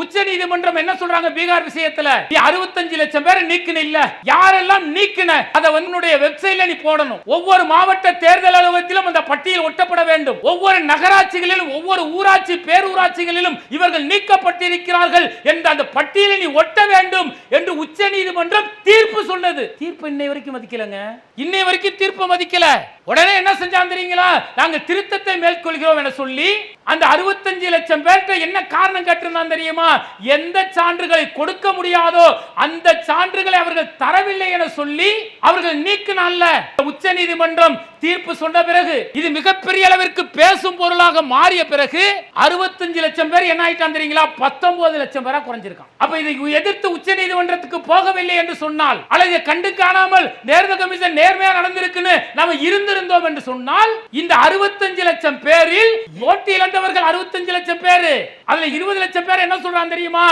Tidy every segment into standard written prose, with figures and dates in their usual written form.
உச்ச நீதிமன்றம் என்ன சொல்றாங்க பீகார் விஷயத்துல? நீ 65 லட்சம் பேரை நீக்கின இல்ல, யாரெல்லாம் நீக்கின அதை உன்னுடைய வெப்சைட்ல நீ போடணும். ஒவ்வொரு மாவட்ட தேர்தல் அலுவலகத்திலும் அந்த பட்டியல் ஒட்டப்பட வேண்டும். ஒவ்வொரு நகராட்சிகளிலும் ஒவ்வொரு ஊராட்சி பேரூராட்சிகளிலும் இவர்கள் நீக்கப்பட்டிருக்கிறார்கள் என்ற அந்த பட்டியலை நீ ஒட்ட வேண்டும் என்று உச்ச நீதிமன்றம் தீர்ப்பு சொன்னது. தீர்ப்பு இன்னை வரைக்கும் மதிக்கலங்க. இன்னை வரைக்கும் தீர்ப்பு மதிக்கல. உடனே என்ன செஞ்சாங்க தெரியுங்களா? நாங்க திருத்தத்தை மேற்கொள்கிறோம் என சொல்லி அந்த 65 லட்சம் பேர்கிட்ட என்ன காரணம் கேட்டிருந்தான் தெரியுமா? எந்த சான்றுகளை கொடுக்க முடியாதோ அந்த சான்றுகளை அவர்கள் தரவில்லை என சொல்லி அவர்கள் நீக்கினால. உச்ச நீதிமன்றம் தீர்ப்பு சொன்ன பிறகு இது மிகப்பெரிய அளவிற்கு பேசும் பொருளாக மாறிய பிறகு 65 லட்சம் பேர் என்ன ஆயிட்டான் தெரியுங்களா? 19 லட்சம் பேரா குறைஞ்சிருக்கான். அப்ப இதை எதிர்த்து உச்ச நீதிமன்றத்துக்கு போகவில்லை என்று சொன்னால், அல்லது கண்டு காணாமல் தேர்தல் கமிஷன் நேர்மையா நடந்திருக்குன்னு நாம இருந்திருந்தோம் என்று சொன்னால், இந்த 65 லட்சம் பேரில் ஓட்டு இழந்தவர்கள் 65 லட்சம் பேர், அதுல 20 லட்சம் பேர் என்ன சொல்றாங்க தெரியுமா?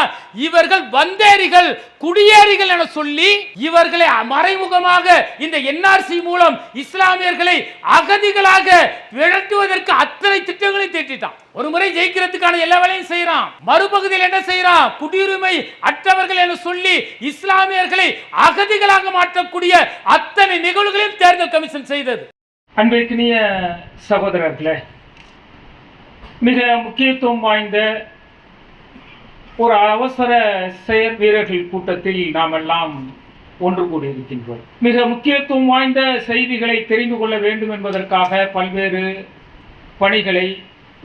இவர்கள் வந்தேரிகள், குடியேறிகள் என சொல்லி இவர்களை மறைமுகமாக இந்த என்ஆர்சி மூலம் இஸ்லாமியர்களை அகதிகளாக விரட்டுவதற்கு அத்தனை திட்டங்களை தீட்டிட்டான். ஒரு முறை ஜெயிக்கிறதுக்கான எல்லா வேலையும் செய்யறான், மறுபகுதியில் என்ன செய்யறான்? குடியுரிமை அற்றவர்கள் என சொல்லி இஸ்லாமியர்களை அகதிகளாக மாற்றக்கூடிய அத்தனை நிகழ்வுகளையும் தேர்தல் கமிஷன் செய்தது. அன்பிற்கினிய சகோதரர்களே, மிக முக்கியத்துவம் வாய்ந்த ஒரு அவசர செயற் வீரர்கள் கூட்டத்தில் நாம் எல்லாம் ஒன்று கூடியிருக்கின்றோம். மிக முக்கியத்துவம் வாய்ந்த செய்திகளை தெரிந்து கொள்ள வேண்டும் என்பதற்காக பல்வேறு பணிகளை,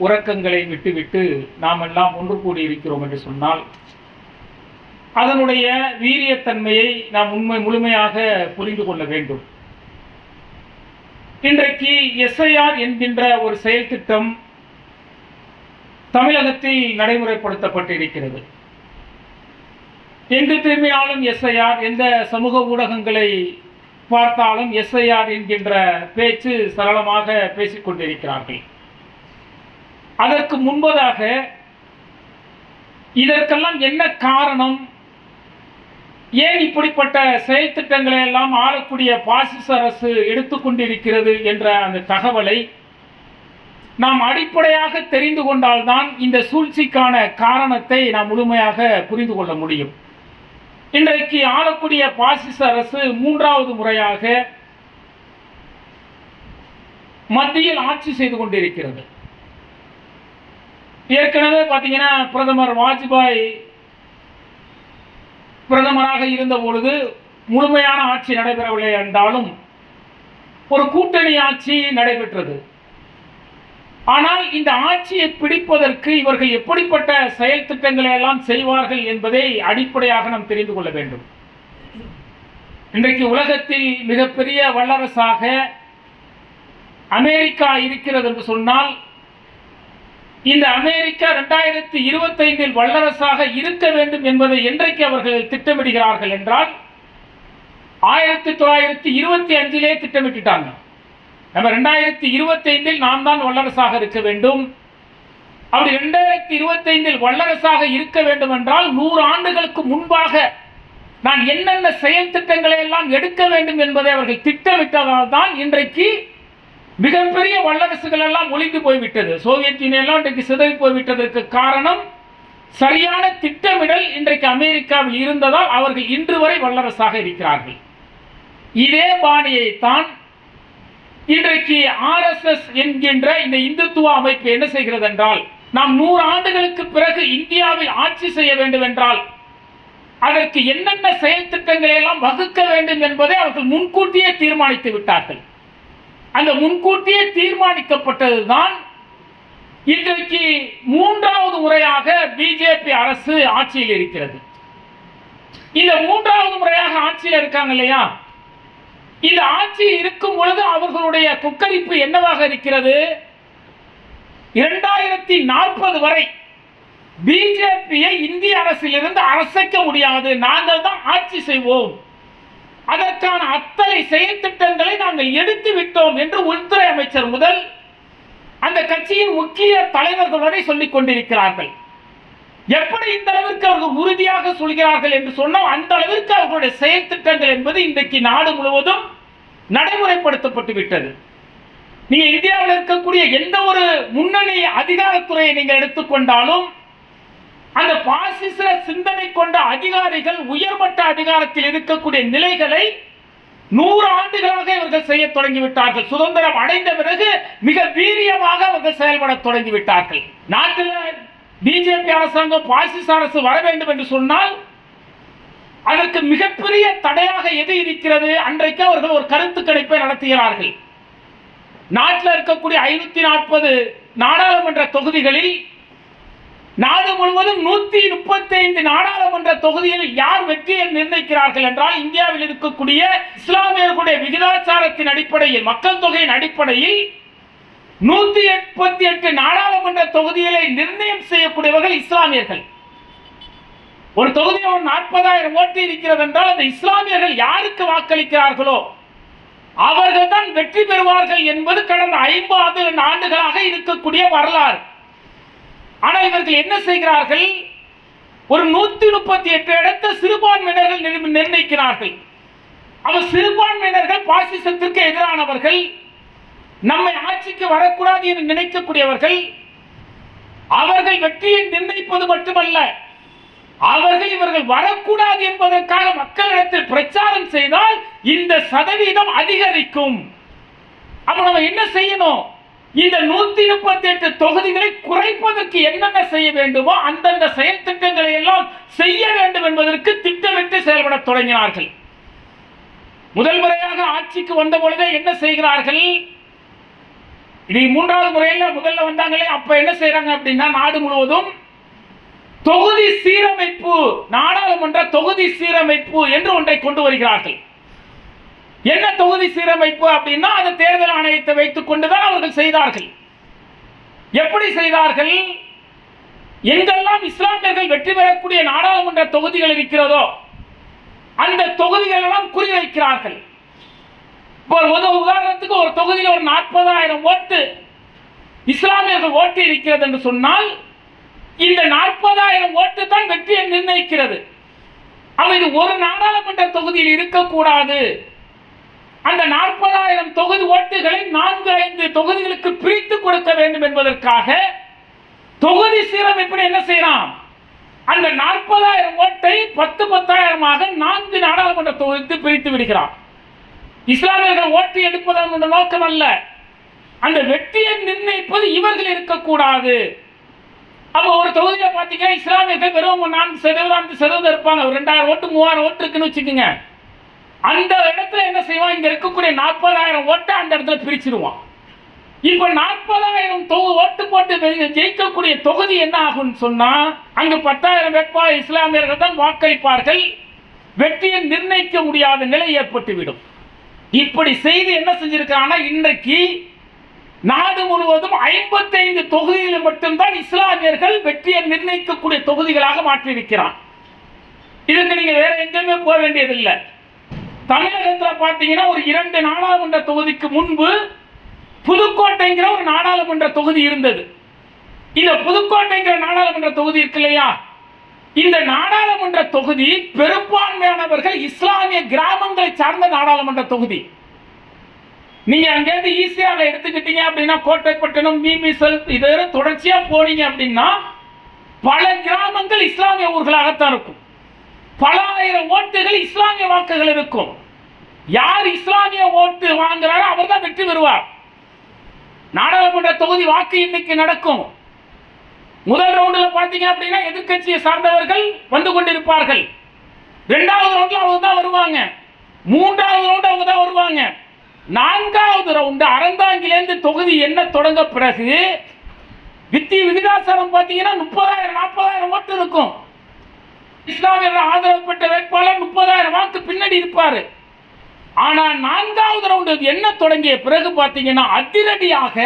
உறக்கங்களை விட்டுவிட்டு நாம் எல்லாம் ஒன்று கூடியிருக்கிறோம் என்று சொன்னால், அதனுடைய வீரியத்தன்மையை நாம் முழுமையாக புரிந்து கொள்ள வேண்டும். இன்றைக்கு SIR என்கின்ற ஒரு செயல் திட்டம் தமிழகத்தில் நடைமுறைப்படுத்தப்பட்டிருக்கிறது. எங்கு திரும்பினாலும் SIR, எந்த சமூக ஊடகங்களை பார்த்தாலும் SIR என்கின்ற பேச்சு சரளமாக பேசிக்கொண்டிருக்கிறார்கள். அதற்கு முன்பதாக இதற்கெல்லாம் என்ன காரணம், ஏன் இப்படிப்பட்ட செயல் திட்டங்களை எல்லாம் ஆளக்கூடிய பாசிச அரசு எடுத்துக்கொண்டிருக்கிறது என்ற அந்த தகவலை நாம் அடிப்படையாக தெரிந்து கொண்டால்தான் இந்த சூழ்ச்சிக்கான காரணத்தை நாம் முழுமையாக புரிந்து கொள்ள முடியும். இன்றைக்கு ஆளக்கூடிய பாசிச அரசு 3வது முறையாக மத்தியில் ஆட்சி செய்து கொண்டிருக்கிறது. ஏற்கனவே பார்த்தீங்கன்னா பிரதமர் வாஜ்பாய் பிரதமராக இருந்த பொழுது முழுமையான ஆட்சி நடைபெறவில்லை என்றாலும் ஒரு கூட்டணி ஆட்சி நடைபெற்றது. ஆனால் இந்த ஆட்சியை பிடிப்பதற்கு இவர்கள் எப்படிப்பட்ட செயல் திட்டங்களை எல்லாம் செய்வார்கள் என்பதை அடிப்படையாக நாம் தெரிந்து கொள்ள வேண்டும். இன்றைக்கு உலகத்தில் மிகப்பெரிய வல்லரசாக அமெரிக்கா இருக்கிறது என்று சொன்னால், இந்த அமெரிக்கா 2025 வல்லரசாக இருக்க வேண்டும் என்பதை என்றைக்கு அவர்கள் திட்டமிடுகிறார்கள் என்றால் 1925 திட்டமிட்டுட்டாங்க. நம்ம 2025 நாம் தான் வல்லரசாக இருக்க வேண்டும். அப்படி 2025 வல்லரசாக இருக்க வேண்டும் என்றால் 100 ஆண்டுகளுக்கு முன்பாக நான் என்னென்ன செயல் திட்டங்களை எல்லாம் எடுக்க வேண்டும் என்பதை அவர்கள் திட்டமிட்டதால் தான் இன்றைக்கு மிகப்பெரிய வல்லரசுகள் எல்லாம் ஒளிந்து போய்விட்டது. சோவியத் யூனியன் எல்லாம் இன்றைக்கு சிதறி போய்விட்டதற்கு காரணம் சரியான திட்டமிடல் இன்றைக்கு அமெரிக்காவில் இருந்ததால் அவர்கள் இன்று வரை வல்லரசாக இருக்கிறார்கள். இதே பாணியை தான் இன்றைக்கு RSS என்கின்ற இந்த இந்துத்துவ அமைப்பு என்ன செய்கிறது என்றால், நாம் 100 ஆண்டுகளுக்கு பிறகு இந்தியாவில் ஆட்சி செய்ய வேண்டும் என்றால் அதற்கு என்னென்ன செயல் திட்டங்களை எல்லாம் வகுக்க வேண்டும் என்பதை அவர்கள் முன்கூட்டியே தீர்மானித்து விட்டார்கள். அந்த முன்கூட்டியே தீர்மானிக்கப்பட்டதுதான் இன்றைக்கு 3வது முறையாக பிஜேபி அரசு ஆட்சியில் இருக்கிறது. இந்த 3வது முறையாக ஆட்சியில் இருக்காங்க இல்லையா? இந்த ஆட்சி இருக்கும் பொழுது அவர்களுடைய கொக்கரிப்பு என்னவாக இருக்கிறது? 2040 வரை பிஜேபியை இந்திய அரசிலிருந்து அசைக்க முடியாது, நாங்கள் தான் ஆட்சி செய்வோம், அதற்கான அத்தனை செயல் திட்டங்களை நாங்கள் எடுத்து விட்டோம் என்று உள்துறை அமைச்சர் முதல் அந்த கட்சியின் முக்கிய தலைவர்கள் வரை சொல்லிக் கொண்டிருக்கிறார்கள். எப்படி இந்த அளவிற்கு அவர்கள் உறுதியாக சொல்கிறார்கள் என்று சொன்னால், அந்த அளவிற்கு அவர்களுடைய செயல் திட்டங்கள் என்பது இன்றைக்கு நாடு முழுவதும் நடைமுறைப்படுத்தப்பட்டு விட்டது. நீங்க இந்தியாவில் இருக்கக்கூடிய எந்த ஒரு முன்னணி அதிகாரத்துறையை நீங்கள் எடுத்துக்கொண்டாலும் அந்த பாசிச சிந்தனை கொண்ட அதிகாரிகள் உயர்மட்ட அதிகாரத்தில் இருக்கக்கூடிய நிலைகளை 100 ஆண்டுகளாக இவர்கள் செய்ய தொடங்கிவிட்டார்கள். சுதந்திரம் அடைந்த பிறகு மிக வீரியமாக அவர்கள் செயல்பட தொடங்கிவிட்டார்கள். நாட்டில் பிஜேபி அரசாங்கம் பாசிச அரசு வர வேண்டும் என்று சொன்னால் அதற்கு மிகப்பெரிய தடையாக எது இருக்கிறது? அன்றைக்கு அவர்கள் ஒரு கருத்து கணிப்பை நடத்துகிறார்கள். நாட்டில் இருக்கக்கூடிய 540 நாடாளுமன்ற தொகுதிகளில் நாடு முழுவதும் 135 நாடாளுமன்ற தொகுதிகளில் யார் வெற்றியை நிர்ணயிக்கிறார்கள் என்றால், இந்தியாவில் இருக்கக்கூடிய இஸ்லாமியர்களுடைய விகிதாச்சாரத்தின் அடிப்படையில், மக்கள் தொகையின் அடிப்படையில் 138 நாடாளுமன்ற தொகுதிகளை நிர்ணயம் செய்யக்கூடியவர்கள் இஸ்லாமியர்கள். ஒரு தொகுதியில் ஒரு 40,000 ஓட்டு இருக்கிறது என்றால் அந்த இஸ்லாமியர்கள் யாருக்கு வாக்களிக்கிறார்களோ அவர்கள் தான் வெற்றி பெறுவார்கள் என்பது கடந்த 50 ஆண்டுகளாக இருக்கக்கூடிய வரலாறு. ஆனால் இவர்கள் என்ன செய்கிறார்கள்? ஒரு 138 இடத்தை சிறுபான்மையினர்கள் நிர்ணயிக்கிறார்கள். அவர் சிறுபான்மையினர்கள் பாசிசத்திற்கு எதிரானவர்கள், நம்மை ஆட்சிக்கு வரக்கூடாது என்று நினைக்கக்கூடியவர்கள். அவர்கள் வெற்றியை நிர்ணயிப்பது மட்டுமல்ல, அவர்கள் இவர்கள் வரக்கூடாது என்பதற்காக மக்களிடத்தில் பிரச்சாரம் செய்தால் இந்த சதவீதம் அதிகரிக்கும். அப்ப நம்ம என்ன செய்யணும்? இந்த 138 தொகுதிகளை குறைப்பதற்கு என்னென்ன செய்ய வேண்டுமோ அந்தந்த செயல் திட்டங்களை எல்லாம் செய்ய வேண்டும் என்பதற்கு திட்டமிட்டு செயல்பட தொடங்கினார்கள். முதல் முறையாக ஆட்சிக்கு வந்த பொழுதே என்ன செய்கிறார்கள்? இது 3வது முறையில் முதல்ல வந்தாங்களே, அப்ப என்ன செய்யறாங்க அப்படின்னா, நாடு முழுவதும் தொகுதி சீரமைப்பு, நாடாளுமன்ற தொகுதி சீரமைப்பு என்று ஒன்றை கொண்டு வருகிறார்கள். என்ன தொகுதி சீரமைப்பு அப்படின்னா, அந்த தேர்தல் ஆணையத்தை வைத்துக் கொண்டுதான் அவர்கள் செய்தார்கள். எப்படி செய்தார்கள்? எங்கெல்லாம் இஸ்லாமியர்கள் வெற்றி பெறக்கூடிய நாடாளுமன்ற தொகுதிகள் இருக்கிறதோ அந்த தொகுதிகள் எல்லாம் குறிவைக்கிறார்கள். உதாரணத்துக்கு ஒரு தொகுதியில் ஒரு 40,000 ஓட்டு இஸ்லாமியர்கள் ஓட்டு இருக்கிறது என்று சொன்னால் இந்த 40,000 ஓட்டு தான் வெற்றியை நிர்ணயிக்கிறது. அவை இது ஒரு நாடாளுமன்ற தொகுதியில் இருக்கக்கூடாது. அந்த 40,000 தொகுதி ஓட்டுகளை 4-5 தொகுதிகளுக்கு பிரித்து கொடுக்க வேண்டும் என்பதற்காக தொகுதி சீரமைப்பு என்ன செய்யலாம்? அந்த 40,000 ஓட்டை 10,000-10,000-ஆக 4 நாடாளுமன்ற தொகுதிக்கு பிரித்து விடுகிறார். இஸ்லாமியர்கள் ஓட்டு எடுப்பதன் நோக்கம் அல்ல, அந்த வெற்றியை நிர்ணயிப்பது இவர்கள் இருக்கக்கூடாது. அப்போ ஒரு தொகுதியில் பார்த்தீங்கன்னா இஸ்லாமியர்கள் வெறும் 4% இருப்பாங்க. 2,000 ஓட்டு 3,000 ஓட்டு இருக்குன்னு வச்சுக்கோங்க. அந்த இடத்துல என்ன செய்வான்? இங்க இருக்கக்கூடிய 40,000 ஓட்டை அந்த இடத்துல பிரிச்சிருவான். இப்ப 40,000 ஓட்டு போட்டு ஜெயிக்கக்கூடிய தொகுதி என்ன ஆகும் சொன்னா, அங்கு 10,000 வேட்பாளர் இஸ்லாமியர்கள் தான் வாக்களிப்பார்கள். வெற்றியை நிர்ணயிக்க முடியாத நிலை ஏற்பட்டுவிடும். இப்படி செய்து என்ன செஞ்சிருக்காங்கன்னா, இன்றைக்கு நாடு முழுவதும் 55 தொகுதிகளில் மட்டும்தான் இஸ்லாமியர்கள் வெற்றியை நிர்ணயிக்கக்கூடிய தொகுதிகளாக மாற்றியிருக்கிறார். இதுக்கு நீங்க வேற எங்கேயுமே போக வேண்டியதில்லை. தமிழகத்தில் பார்த்தீங்கன்னா ஒரு 2 நாடாளுமன்ற தொகுதிக்கு முன்பு புதுக்கோட்டைங்கிற ஒரு நாடாளுமன்ற தொகுதி இருந்தது. இந்த புதுக்கோட்டைங்கிற நாடாளுமன்ற தொகுதி இருக்கு இல்லையா, இந்த நாடாளுமன்ற தொகுதி பெரும்பான்மையானவர்கள் இஸ்லாமிய கிராமங்களை சார்ந்த நாடாளுமன்ற தொகுதி. நீங்க அங்கேருந்து ஈஸியாக எடுத்துக்கிட்டீங்க அப்படின்னா, கோட்டைப்பட்டினம், மீமிசல் இதோட தொடர்ச்சியா போனீங்க அப்படின்னா பல கிராமங்கள் இஸ்லாமிய ஊர்களாகத்தான் இருக்கும். பல ஆயிரம் ஓட்டுகள் இஸ்லாமிய வாக்குகள் இருக்கும். யார் இஸ்லாமிய ஓட்டு வாங்குறாரோ அவர் தான் வெற்றி பெறுவார். நாடாளுமன்ற தொகுதி வாக்கு எண்ணிக்கை நடக்கும். முதல் ரவுண்டில் பார்த்தீங்க அப்படின்னா எதிர்கட்சியை சார்ந்தவர்கள் வந்து கொண்டிருப்பார்கள். 2வது ரவுண்டில் அவங்க தான் வருவாங்க. 3வது ரவுண்டு அவங்க தான் வருவாங்க. 4வது ரவுண்டு அறந்தாங்கிலேருந்து தொகுதி என்ன தொடங்க பிறகு விகிதாசாரம் பார்த்தீங்கன்னா 30,000-40,000 ஓட்டு இருக்கும். இஸ்லாமியர்கள் ஆதரவு பெற்ற வேட்பாளர் 30,000 வாக்கு பின்னாடி இருப்பாரு. ஆனா 4வது ரவுண்டு என்ன தொடங்கிய பிறகு பார்த்தீங்கன்னா அதிரடியாக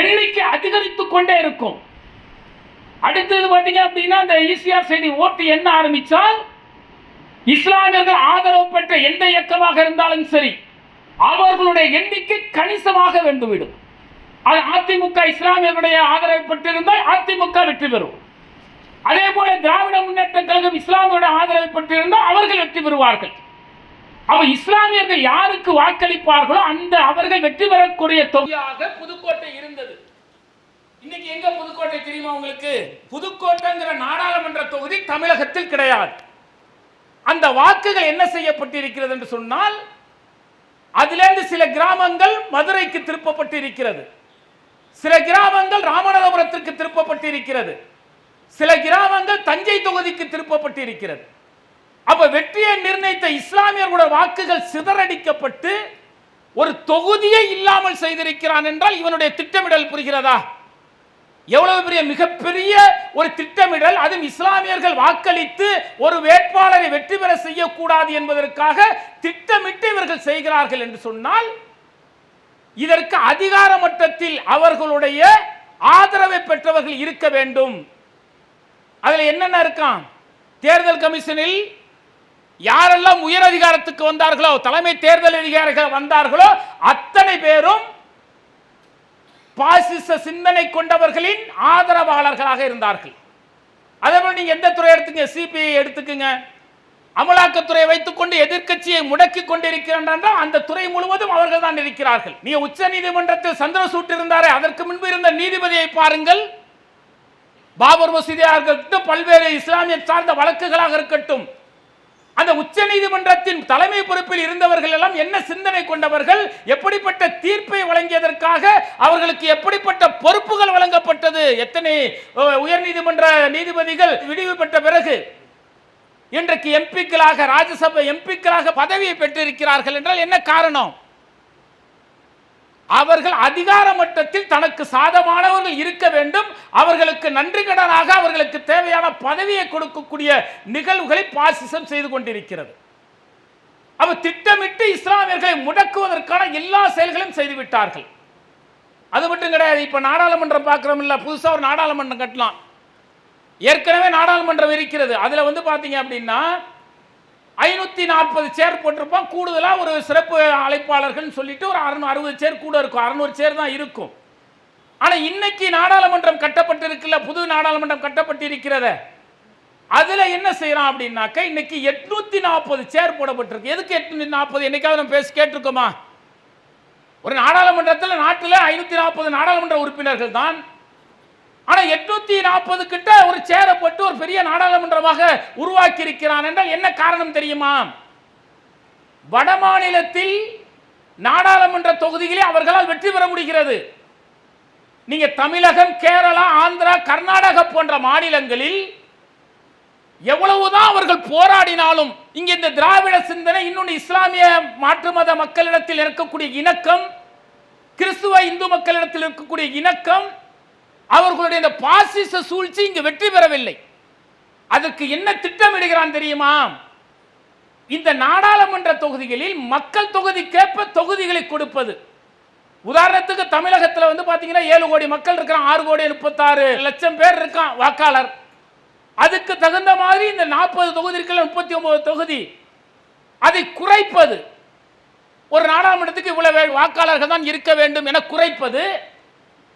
எண்ணிக்கை அதிகரித்துக் கொண்டே இருக்கும். அடுத்தது பார்த்தீங்க அப்படின்னா அந்த ஈசிஆர் சைடு ஓட்டு என்ன ஆரம்பிச்சால் இஸ்லாமியர்கள் ஆதரவு பெற்ற எந்த இயக்கமாக இருந்தாலும் சரி அவர்களுடைய எண்ணிக்கை கணிசமாக வென்றுவிடும். அது அதிமுக இஸ்லாமியர்களுடைய ஆதரவை பெற்றிருந்தால் அதிமுக வெற்றி பெறும். அதே போல திராவிட முன்னேற்ற கழகம் இஸ்லாமியோட ஆதரவை பெற்றிருந்தால் அவர்கள் வெற்றி பெறுவார்கள். அவ இஸ்லாமியர்கள் யாருக்கு வாக்களிப்பார்களோ அந்த அவர்கள் வெற்றி பெறக்கூடிய தொகுதியாக புதுக்கோட்டை இருந்தது. இன்னைக்கு எங்க புதுக்கோட்டை தெரியுமா உங்களுக்கு? புதுக்கோட்டைங்கிற நாடாளுமன்ற தொகுதி தமிழகத்தில் கிடையாது. அந்த வாக்குகள் என்ன செய்யப்பட்டிருக்கிறது என்று சொன்னால், அதிலிருந்து சில கிராமங்கள் மதுரைக்கு திருப்பப்பட்டிருக்கிறது, சில கிராமங்கள் ராமநாதபுரத்திற்கு திருப்பப்பட்டிருக்கிறது, சில கிராமங்கள் தஞ்சை தொகுதிக்கு திருப்பப்பட்டிருக்கிறது. அப்ப வெற்றியை நிர்ணயித்த இஸ்லாமியர்களுடைய வாக்குகள் சிதறடிக்கப்பட்டு ஒரு தொகுதியை இல்லாமல் செய்திருக்கிறான் என்றால் இவனுடைய திட்டமிடல் புரிகிறதா? எவ்வளவு பெரிய மிகப்பெரிய ஒரு திட்டமிடல்! அதுவும் இஸ்லாமியர்கள் வாக்களித்து ஒரு வேட்பாளரை வெற்றி பெற செய்யக்கூடாது என்பதற்காக திட்டமிட்டு இவர்கள் செய்கிறார்கள் என்று சொன்னால், இதற்கு அதிகார மட்டத்தில் அவர்களுடைய ஆதரவை பெற்றவர்கள் இருக்க வேண்டும். அதுல என்னென்ன இருக்கான்? தேர்தல் கமிஷனில் யாரெல்லாம் உயர் அதிகாரத்துக்கு வந்தார்களோ, தலைமை தேர்தல் அதிகாரிகள் வந்தார்களோ, அத்தனை பேரும் பாசிச சிந்தனை கொண்டவர்களின் ஆதரவாளர்களாக இருந்தார்கள். அதேபோல் நீங்க எந்த துறை எடுத்துங்க, சிபிஐ எடுத்துக்குங்க, அமலாக்கத்துறையை வைத்துக் கொண்டு எதிர்க்கட்சியை முடக்கி கொண்டிருக்கிறார், அந்த துறை முழுவதும் அவர்கள் தான் இருக்கிறார்கள். நீ உச்ச நீதிமன்றத்தில் சந்திரசூட் இருந்தாரே, அதற்கு முன்பு இருந்த நீதிபதியை பாருங்கள். பாபர் மசூதியாக இருக்கட்டும், பல்வேறு இஸ்லாமிய சார்ந்த வழக்குகளாக இருக்கட்டும், அந்த உச்ச நீதிமன்றத்தின் தலைமை பொறுப்பில் இருந்தவர்கள் எல்லாம் என்ன சிந்தனை கொண்டவர்கள், எப்படிப்பட்ட தீர்ப்பை வழங்கியதற்காக அவர்களுக்கு எப்படிப்பட்ட பொறுப்புகள் வழங்கப்பட்டது, எத்தனை உயர் நீதிமன்ற நீதிபதிகள் விடுவி பெற்ற பிறகு இன்றைக்கு எம்பிக்களாக, ராஜ்யசபா எம்பிக்களாக பதவியை பெற்றிருக்கிறார்கள் என்றால் என்ன காரணம்? அவர்கள் அதிகார மட்டத்தில் தனக்கு சாதமானவர்கள் இருக்க வேண்டும், அவர்களுக்கு நன்றி கடனாக அவர்களுக்கு தேவையான பதவியை கொடுக்கக்கூடிய நிகழ்வுகளை பாசிசம் செய்து கொண்டிருக்கிறது. அவ திட்டமிட்டு இஸ்லாமியர்களை முடக்குவதற்கான எல்லா செயல்களையும் செய்துவிட்டார்கள். அது மட்டும் கிடையாது. இப்ப நாடாளுமன்றம் பார்க்கிறோம் இல்ல, புதுசா ஒரு நாடாளுமன்றம் கட்டலாம். ஏற்கனவே நாடாளுமன்றம் இருக்கிறது. அதுல பாத்தீங்க அப்படின்னா 540 சேர் போட்டிருப்பான். கூடுதலா ஒரு சிறப்பு அழைப்பாளர்கள் சொல்லிட்டு ஒரு 660 சேர் கூட இருக்கும், 600 சேர் தான் இருக்கும். ஆனா இன்னைக்கு நாடாளுமன்றம் கட்டப்பட்டிருக்குல்ல, புது நாடாளுமன்றம் கட்டப்பட்டிருக்கிறத, அதுல என்ன செய்யறான் அப்படின்னாக்க, இன்னைக்கு 840 சேர் போடப்பட்டிருக்கு. எதுக்கு 840? என்னைக்காவது நம்ம பேசி கேட்டிருக்கோமா? ஒரு நாடாளுமன்றத்தில் நாட்டில் 540 நாடாளுமன்ற உறுப்பினர்கள் தான். ஆனா 840 கிட்ட ஒரு சேரை போட்டு ஒரு பெரிய நாடாளுமன்றமாக உருவாக்கி இருக்கிறான் என்றால் என்ன காரணம் தெரியுமா? வட மாநிலத்தில் நாடாளுமன்ற தொகுதிகளே அவர்களால் வெற்றி பெற முடிகிறது. நீங்க தமிழகம், கேரளா, ஆந்திரா, கர்நாடகா போன்ற மாநிலங்களில் எவ்வளவுதான் அவர்கள் போராடினாலும், இங்க இந்த திராவிட சிந்தனை, இன்னொன்று இஸ்லாமிய மாற்று மத மக்களிடத்தில் இருக்கக்கூடிய இணக்கம், கிறிஸ்துவ இந்து மக்களிடத்தில் இருக்கக்கூடிய இணக்கம், அவர்களுடைய இந்த பாசிச சூழ்ச்சி இங்கு வெற்றி பெறவில்லை. அதற்கு என்ன திட்டமிடுகிறான் தெரியுமா? இந்த நாடாளுமன்ற தொகுதிகளில் மக்கள் தொகுதிக்கேற்ப தொகுதிகளை கொடுப்பது. உதாரணத்துக்கு தமிழகத்தில் பாத்தீங்கன்னா 7 கோடி மக்கள் இருக்கிறான், 6 கோடி 36 லட்சம் பேர் இருக்கான் வாக்காளர். அதுக்கு தகுந்த மாதிரி இந்த 40 தொகுதி இருக்கிற 39 தொகுதி, அதை குறைப்பது. ஒரு நாடாளுமன்றத்துக்கு இவ்வளவு வாக்காளர்கள் தான் இருக்க வேண்டும் என குறைப்பது.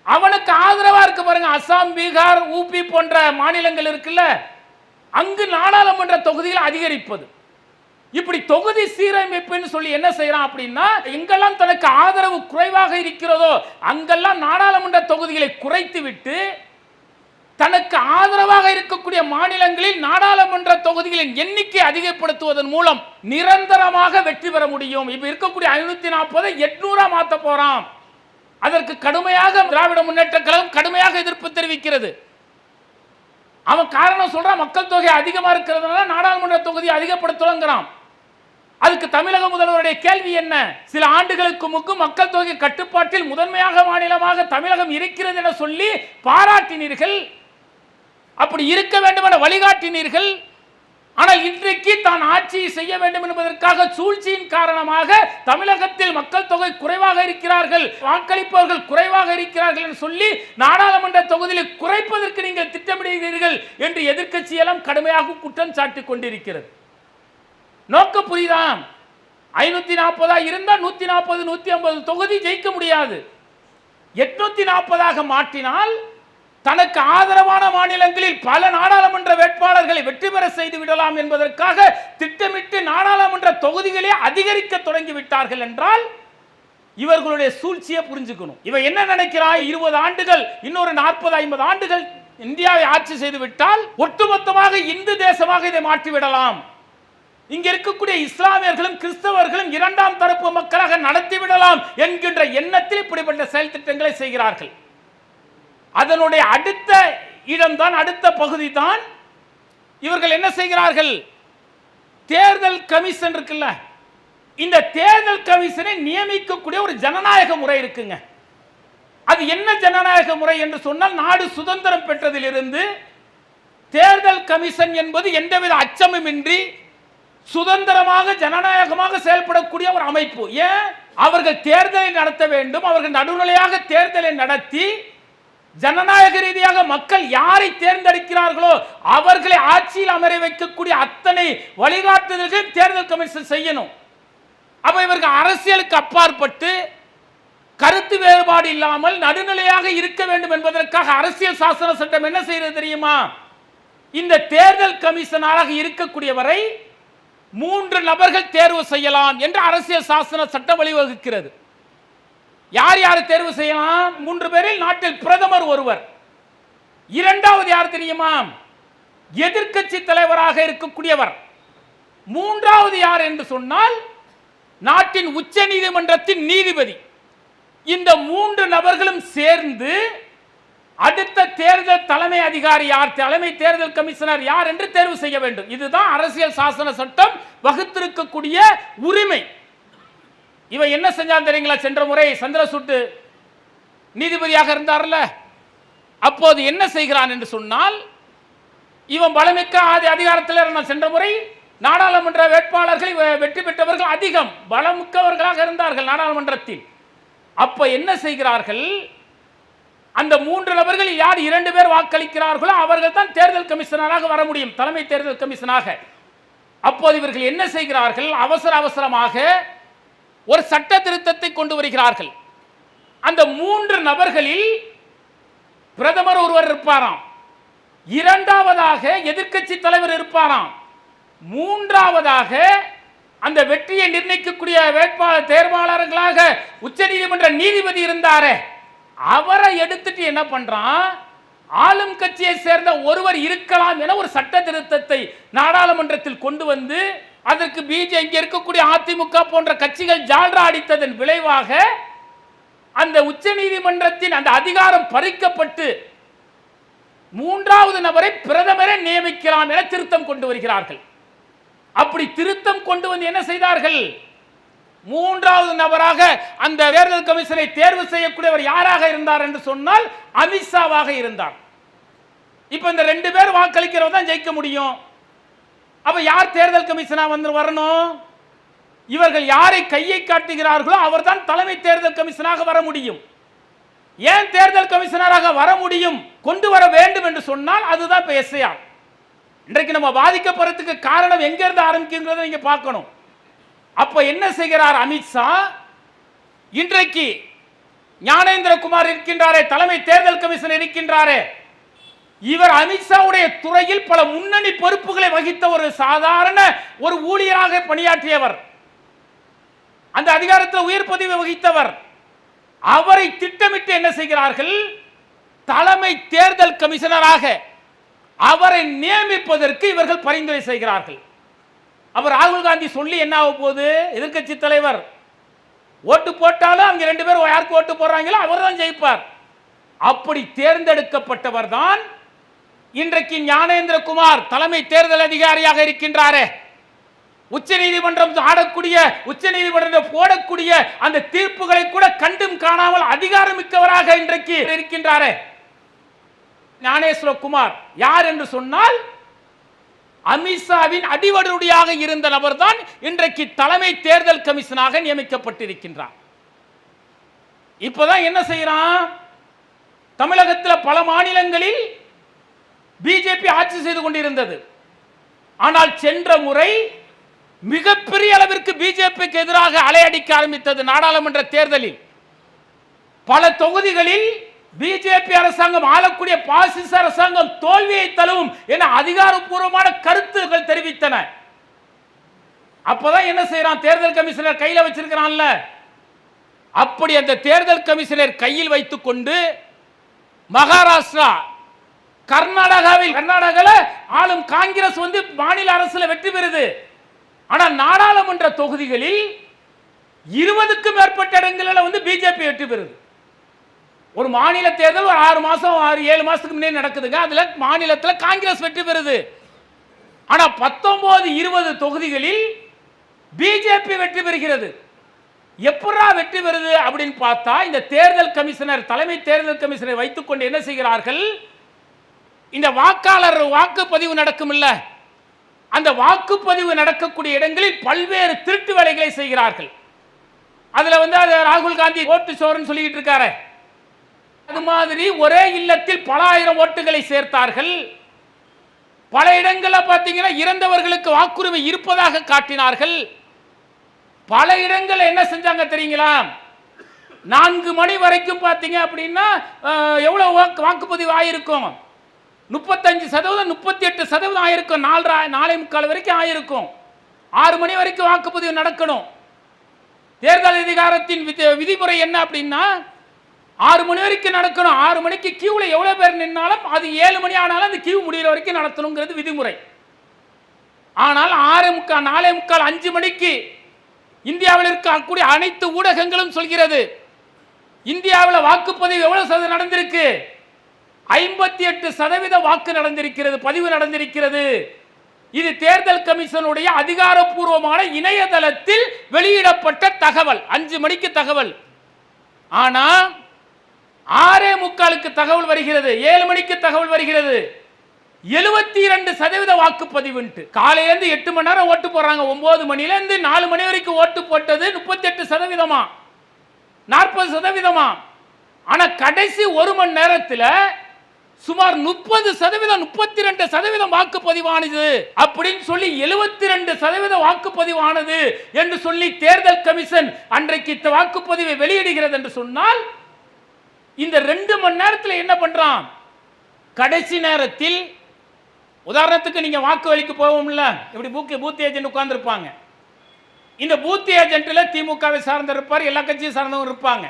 அவனுக்கு ஆதரவா இருக்கு பாருங்க, அசாம், பீகார், ஊபி போன்ற மாநிலங்கள் இருக்குல்ல, அங்கு நாடாளுமன்ற தொகுதிகளை அதிகரிப்பது. இப்படி தொகுதி சீரமைப்புன்னு சொல்லி என்ன செய்யறான் அப்படின்னா, எங்கெல்லாம் தனக்கு ஆதரவு குறைவாக இருக்கிறதோ அங்கெல்லாம் நாடாளுமன்ற தொகுதிகளை குறைத்து விட்டு, தனக்கு ஆதரவாக இருக்கக்கூடிய மாநிலங்களில் நாடாளுமன்ற தொகுதிகளின் எண்ணிக்கை அதிகப்படுத்துவதன் மூலம் நிரந்தரமாக வெற்றி பெற முடியும். இப்ப இருக்கக்கூடிய 540 800 மாத்த போறான். அதற்கு கடுமையாக திராவிட முன்னேற்ற கழகம் கடுமையாக எதிர்ப்பு தெரிவிக்கிறது. அவன் காரணம் சொல்றான், மக்கள் தொகை அதிகமா இருக்கிறதுனால நாடாளுமன்ற தொகுதியை அதிகப்படுத்தலாம். அதுக்கு தமிழக முதல்வருடைய கேள்வி என்ன? சில ஆண்டுகளுக்கு முன்பு மக்கள் தொகை கட்டுப்பாட்டில் முதன்மையாக மாநிலமாக தமிழகம் இருக்கிறது என சொல்லி பாராட்டினீர்கள், அப்படி இருக்க வேண்டும் என வழிகாட்டினீர்கள். ஆனால் இன்றைக்கு தான் ஆட்சி செய்ய வேண்டும் என்பதற்காக சூழ்ச்சியின் காரணமாக தமிழகத்தில் மக்கள் தொகை குறைவாக இருக்கிறார்கள், வாக்களிப்பவர்கள் குறைவாக இருக்கிறார்கள் என்று சொல்லி நாடாளுமன்ற தொகுதியை குறைப்பதற்கு நீங்கள் திட்டமிடுகிறீர்கள் என்று எதிர்க்கட்சியெல்லாம் கடுமையாக குற்றம் சாட்டிக் கொண்டிருக்கிறது. நோக்கம் புரியுதான்? 540 இருந்தா 140 150 தொகுதி ஜெயிக்க முடியாது. 840 மாற்றினால் தனக்கு ஆதரவான மாநிலங்களில் பல நாடாளுமன்ற வேட்பாளர்களை வெற்றி பெற செய்து விடலாம் என்பதற்காக திட்டமிட்டு நாடாளுமன்ற தொகுதிகளே அதிகரிக்க தொடங்கி விட்டார்கள் என்றால் இவர்களுடைய சூழ்ச்சியை புரிஞ்சுக்கணும். இவன் என்ன நினைக்கிறான், 20 ஆண்டுகள் இன்னொரு 40-50 ஆண்டுகள் இந்தியாவை ஆட்சி செய்து விட்டால் ஒட்டுமொத்தமாக இந்து தேசமாக இதை மாற்றிவிடலாம், இங்க இருக்கக்கூடிய இஸ்லாமியர்களும் கிறிஸ்தவர்களும் இரண்டாம் தரப்பு மக்களாக நடத்திவிடலாம் என்கின்ற எண்ணத்தில் இப்படிப்பட்ட செயல் திட்டங்களை செய்கிறார்கள். அதனுடைய அடுத்த இடம்தான், அடுத்த பகுதி தான் இவர்கள் என்ன செய்கிறார்கள், தேர்தல் கமிஷன் இருக்குல்ல, இந்த தேர்தல் கமிஷனை நியமிக்கக்கூடிய ஒரு ஜனநாயக முறை இருக்குங்க. அது என்ன ஜனநாயக முறை என்று சொன்னால், நாடு சுதந்திரம் பெற்றதிலிருந்து தேர்தல் கமிஷன் என்பது எந்தவித அச்சமுமின்றி சுதந்திரமாக ஜனநாயகமாக செயல்படக்கூடிய ஒரு அமைப்பு. ஏன், அவர்கள் தேர்தலை நடத்த வேண்டும், அவர்கள் நடுநிலையாக தேர்தலை நடத்தி ஜனநாயக ரீதியாக மக்கள் யாரை தேர்ந்தெடுக்கிறார்களோ அவர்களை ஆட்சியில் அமர வைக்கக்கூடிய அத்தனை வழிகாட்டுதல்கள் தேர்தல் கமிஷன் செய்யணும். அப்ப இவர்கள் அரசியலுக்கு அப்பாற்பட்டு கருத்து வேறுபாடு இல்லாமல் நடுநிலையாக இருக்க வேண்டும் என்பதற்காக அரசியல் சாசன சட்டம் என்ன செய்யறது தெரியுமா, இந்த தேர்தல் கமிஷனராக இருக்கக்கூடியவரை 3 நபர்கள் தேர்வு செய்யலாம் என்று அரசியல் சாசன சட்டம் வழிவகுக்கிறது. யார் யார் தேர்வு செய்யலாம், 3 பேரில் நாட்டில் பிரதமர் ஒருவர், இரண்டாவது யார் தெரியுமா, எதிர்க்கட்சி தலைவராக இருக்கக்கூடியவர், மூன்றாவது யார் என்று சொன்னால் நாட்டின் உச்ச நீதிமன்றத்தின் நீதிபதி. இந்த 3 நபர்களும் சேர்ந்து அடுத்த தேர்தல் தலைமை அதிகாரி யார், தலைமை தேர்தல் கமிஷனர் யார் என்று தேர்வு செய்ய வேண்டும். இதுதான் அரசியல் சாசன சட்டம் வகுத்திருக்கக்கூடிய உரிமை. இவன் என்ன செஞ்சான் தெரியுங்களா, சென்ற முறை சந்திரசூட் நீதிபதியாக இருந்தார்ல, அப்போது என்ன செய்கிறான் என்று சொன்னால், இவன் பலமிக்க அதிகாரத்தில் இருந்தான். சென்ற முறை நாடாளுமன்ற வேட்பாளர்கள் வெற்றி பெற்றவர்கள் அதிகம் பலமிக்கவர்களாக இருந்தார்கள் நாடாளுமன்றத்தில். அப்ப என்ன செய்கிறார்கள், அந்த 3 நபர்கள் யார் 2 பேர் வாக்களிக்கிறார்களோ அவர்கள் தான் தேர்தல் கமிஷனராக வர முடியும், தலைமை தேர்தல் கமிஷனாக. அப்போது இவர்கள் என்ன செய்கிறார்கள், அவசரமாக ஒரு சட்ட திருத்தத்தை கொண்டு வருகிறார்கள். அந்த 3 நபர்களில் பிரதமர் ஒருவர் இருப்பாராம், இரண்டாவதாக எதிர்க்கட்சி தலைவர் இருப்பாராம், மூன்றாவதாக அந்த வெற்றியை நிர்ணயிக்கக்கூடிய வேட்பாளர் தேர்வாளர்களாக உச்சநீதிமன்ற நீதிபதி இருந்தாரே அவரை எடுத்துட்டு என்ன பண்றான், ஆளும் கட்சியை சேர்ந்த ஒருவர் இருக்கலாம் என ஒரு சட்ட திருத்தத்தை நாடாளுமன்றத்தில் கொண்டு வந்து அதற்கு இங்க இருக்கக்கூடிய அதிமுக போன்ற கட்சிகள் ஜால்ரா அடித்ததன் விளைவாக அந்த உச்ச நீதிமன்றத்தின் அந்த அதிகாரம் பறிக்கப்பட்டு 3வது நபரை பிரதமரை நியமிக்கலாம் என திருத்தம் கொண்டு வருகிறார்கள். அப்படி திருத்தம் கொண்டு வந்து என்ன செய்தார்கள், 3வது நபராக அந்த தேர்தல் கமிஷனை தேர்வு செய்யக்கூடியவர் யாராக இருந்தார் என்று சொன்னால் அமித்ஷாவாக இருந்தார். இப்ப இந்த 2 பேர் வாக்களிக்கிறவங்க தான் ஜெயிக்க முடியும். அப்ப யார் தேர்தல் கமிஷனா வந்து வரணும், இவர்கள் யாரை கையை காட்டுகிறார்களோ அவர்தான் தலைமை தேர்தல் கமிஷனாக வர முடியும். ஏன் தேர்தல் கமிஷனராக வர முடியும், கொண்டு வர வேண்டும் என்று சொன்னால் அதுதான் இப்ப எஸ்ஐஆர். இன்றைக்கு நம்ம பாதிக்கப்படுறதுக்கு காரணம் எங்க இருந்து ஆரம்பிக்குங்கிறத நீங்க பார்க்கணும். அப்ப என்ன செய்கிறார் அமித்ஷா, இன்றைக்கு ஞானேந்திரகுமார் இருக்கின்றாரே தலைமை தேர்தல் கமிஷன் இருக்கின்றாரே, இவர் அமித்ஷாவுடைய துறையில் பல முன்னணி பொறுப்புகளை வகித்த ஒரு சாதாரண ஒரு ஊழியராக பணியாற்றியவர், அந்த அதிகாரத்தில் உயர் பதவி வகித்தவர். அவரை திட்டமிட்டு என்ன செய்கிறார்கள், தலைமை தேர்தல் கமிஷனராக அவரை நியமிப்பதற்கு இவர்கள் பரிந்துரை செய்கிறார்கள். அவர் ராகுல் காந்தி சொல்லி என்ன ஆக போகுது, எதிர்க்கட்சி தலைவர் ஓட்டு போட்டாலும் அவங்க 2 பேர் யாருக்கு ஓட்டு போடுறாங்களோ அவர் தான் ஜெயிப்பார். அப்படி தேர்ந்தெடுக்கப்பட்டவர் தான் இன்றைக்கு ஞானேந்திரகுமார் தலைமை தேர்தல் அதிகாரியாக இருக்கின்றாரே. உச்ச நீதிமன்றம் ஆடக்கூடிய உச்ச நீதிமன்றம் போடக்கூடிய அந்த தீர்ப்புகளை கூட கண்டும் காணாமல் அதிகாரமிக்கவராக இன்றைக்கு இருக்கின்றாரே ஞானேஸ்வரகுமார். யார் என்று சொன்னால் அமித்ஷாவின் அடிவடுடியாக இருந்த நபர் தான் இன்றைக்கு தலைமை தேர்தல் கமிஷனாக நியமிக்கப்பட்டிருக்கின்றார். இப்பதான் என்ன செய்யறான், தமிழகத்தில் பல மாநிலங்களில் பிஜேபி ஆட்சி செய்து கொண்டிருந்தது. ஆனால் சென்ற முறை மிகப்பெரிய அளவிற்கு பிஜேபிக்கு எதிராக அலையடிக்க ஆரம்பித்தது. நாடாளுமன்ற தேர்தலில் பல தொகுதிகளில் பிஜேபி அரசாங்கம் ஆளக்கூடிய பாசிச அரசாங்கம் தோல்வியை தழுவும் என அதிகாரப்பூர்வமான கருத்துக்கள் தெரிவித்தன. அப்பதான் என்ன செய்யறான், தேர்தல் கமிஷனர் கையில வச்சிருக்கிறான்ல, அப்படி அந்த தேர்தல் கமிஷனர் கையில் வைத்துக் கொண்டு மகாராஷ்டிரா, கர்நாடகாவில் ஆளும் காங்கிரஸ் மாநில அரசுல வெற்றி பெறுது. ஆனால் நாடாளுமன்ற தொகுதிகளில் 20க்கும் மேற்பட்ட இடங்களில் பிஜேபி வெற்றி பெறுது. ஒரு மாநில தேர்தல் ஒரு 6 மாசம் 7 மாசத்துக்கு முன்னே நடக்குதுங்க. அதுல மாநிலத்தில் காங்கிரஸ் வெற்றி பெறுது. ஆனா 19-20 தொகுதிகளில் பிஜேபி வெற்றி பெறுகிறது. எப்படா வெற்றி பெறுது அப்படின்னு பார்த்தா, இந்த தேர்தல் கமிஷனர், தலைமை தேர்தல் கமிஷனை வைத்துக் கொண்டு என்ன செய்கிறார்கள், இந்த வாக்காளர் வாக்குப்பதிவு நடக்கும் இல்ல, அந்த வாக்குப்பதிவு நடக்கக்கூடிய இடங்களில் பல்வேறு திருட்டு வேலைகளை செய்கிறார்கள். அதுல ராகுல் காந்தி ஓட்டு சோறுன்னு சொல்லிட்டு இருக்காரு. அது மாதிரி ஒரே இல்லத்தில் பல ஆயிரம் ஓட்டுகளை சேர்த்தார்கள். பல இடங்களில் பார்த்தீங்கன்னா இறந்தவர்களுக்கு வாக்குரிமை இருப்பதாக காட்டினார்கள். பல இடங்கள் என்ன செஞ்சாங்க தெரியுங்களா, 4 மணி வரைக்கும் பார்த்தீங்க அப்படின்னா எவ்வளவு வாக்குப்பதிவு ஆயிருக்கும், 35%, 38% ஆயிருக்கும். 4:45 வரைக்கும் ஆயிருக்கும். 6 மணி வரைக்கும் வாக்குப்பதிவு நடக்கணும். தேர்தல் அதிகாரத்தின் விதிமுறை என்ன அப்படின்னா 6 மணி வரைக்கும் நடக்கணும். 6 மணிக்கு கியூல எவ்வளவு பேர் நின்னாலும் அது 7 மணி ஆனாலும் அந்த கியூ முடிகிற வரைக்கும் நடத்தணுங்கிறது விதிமுறை. ஆனால் 4:45, 5 மணிக்கு இந்தியாவில் இருக்கக்கூடிய அனைத்து ஊடகங்களும் சொல்கிறது, இந்தியாவில் வாக்குப்பதிவு எவ்வளவு சதவீதம் நடந்திருக்கு, 58% வாக்கு நடந்திருக்கிறது, பதிவு நடந்திருக்கிறது. இது தேர்தல் கமிஷனுடைய அதிகாரப்பூர்வமான இணையதளத்தில் வெளியிடப்பட்ட தகவல். 5 மணிக்கு தகவல். ஆனா 6:45 தகவல் வருகிறது, 7 மணிக்கு தகவல் வருகிறது, 72% வாக்குப்பதிவு. காலையிலிருந்து 8 மணி நேரம் ஓட்டு போடுறாங்க. 9 மணிலிருந்து 4 மணி வரைக்கும் ஓட்டு போட்டது 38%, 40%. ஆனா கடைசி 1 மணி நேரத்தில் சுமார் 30%, 32% வாக்குப்பதிவானது அப்படின்னு சொல்லி 72% வாக்குப்பதிவானது என்று சொல்லி தேர்தல் கமிஷன் அன்றைக்கு வாக்குப்பதிவை வெளியிடுகிறது என்று சொன்னால், இந்த 2 மணி நேரத்தில் என்ன பண்றான், கடைசி நேரத்தில் உதாரணத்துக்கு நீங்க வாக்கு வலிக்கு போவோம்ல, இப்படி பூத் ஏஜென்ட் உட்கார்ந்து இருப்பாங்க. இந்த பூத் ஏஜென்ட்ல திமுகவை சார்ந்த இருப்பார், எல்லா கட்சியும் சார்ந்தவங்க இருப்பாங்க.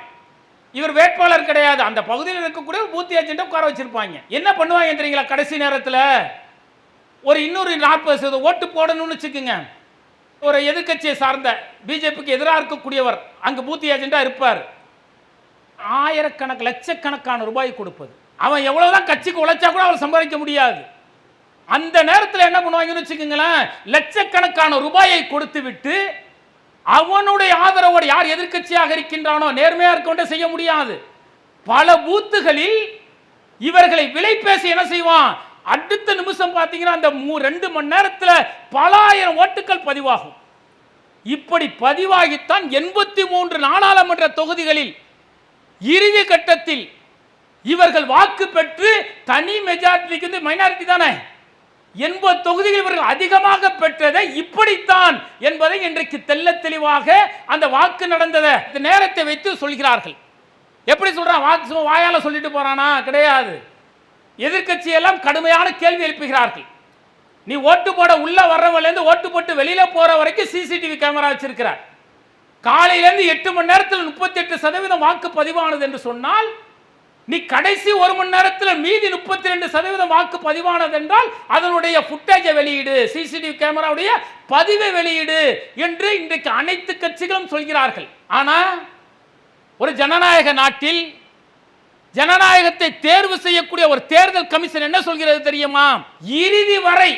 இவர் வேட்பாளர் கிடையாது, அந்த பகுதியில் இருக்கக்கூடிய பூத் ஏஜென்ட் உட்கார வச்சிருப்பாங்க. என்ன பண்ணுவாங்க தெரியுங்களா, கடைசி நேரத்தில் ஒரு இன்னொரு 40% ஓட்டு போடணும்னு வச்சுக்கோங்க. ஒரு எதிர்கட்சியை சார்ந்த பிஜேபிக்கு எதிராக இருக்கக்கூடியவர் அங்கு பூத் ஏஜென்டா இருப்பார். ஆயிரக்கணக்கு லட்சக்கணக்கான ரூபாய் கொடுப்பது, அவன் எவ்வளவுதான் கட்சிக்கு உழைச்சா கூட அவர் சம்பாதிக்க முடியாது. அந்த நேரத்தில் என்ன பண்ணுவாங்கன்னு வச்சுக்கோங்களேன், லட்சக்கணக்கான ரூபாயை கொடுத்து விட்டு அவனுடைய ஆதரவோடு யார் எதிர்க்கட்சியாக இருக்கின்றானோ நேர்மையா இருக்க செய்ய முடியாது. பல பூத்துகளில் இவர்களை விலை பேசி என்ன செய்வான், அடுத்த நிமிஷம் பார்த்தீங்கன்னா அந்த 2 மணி நேரத்தில் பல ஆயிரம் ஓட்டுகள் பதிவாகும். இப்படி பதிவாகித்தான் 83 நாடாளுமன்ற தொகுதிகளில் இறுதி கட்டத்தில் இவர்கள் வாக்கு பெற்று தனி மெஜாரிட்டிக்கு மைனாரிட்டி தானே 80 தொகுதிகள் இவர்கள் அதிகமாக பெற்றதை இப்படித்தான் என்பதை இன்றைக்கு தெல்ல தெளிவாக அந்த வாக்கு நடந்ததை நேரத்தை வைத்து சொல்கிறார்கள். எப்படி சொல்றான், வாக்கு வாயால சொல்லிட்டு போறானா, கிடையாது. எதிர்க்கட்சி எல்லாம் கடுமையான கேள்வி எழுப்புகிறார்கள். நீ ஓட்டு போட உள்ள வர்றவங்க ஓட்டு போட்டு வெளியில போற வரைக்கும் சிசிடிவி கேமரா வச்சிருக்கிறார். காலையிலிருந்து 8 மணி நேரத்தில் 38% வாக்கு பதிவானது என்று சொன்னால், நீ கடைசி 1 மணி நேரத்தில் மீதி 32% வாக்கு பதிவானது என்றால் அதனுடைய ஃபுட்டேஜை வெளியீடு, சிசிடிவி கேமராவுடைய பதிவை வெளியீடு என்று இன்றைக்கு அனைத்து கட்சிகளும் சொல்கிறார்கள். ஆனா ஒரு ஜனநாயக நாட்டில் ஜனநாயகத்தை தேர்வு செய்யக்கூடிய ஒரு தேர்தல் கமிஷன் என்ன சொல்கிறது தெரியுமா, இறுதி வரை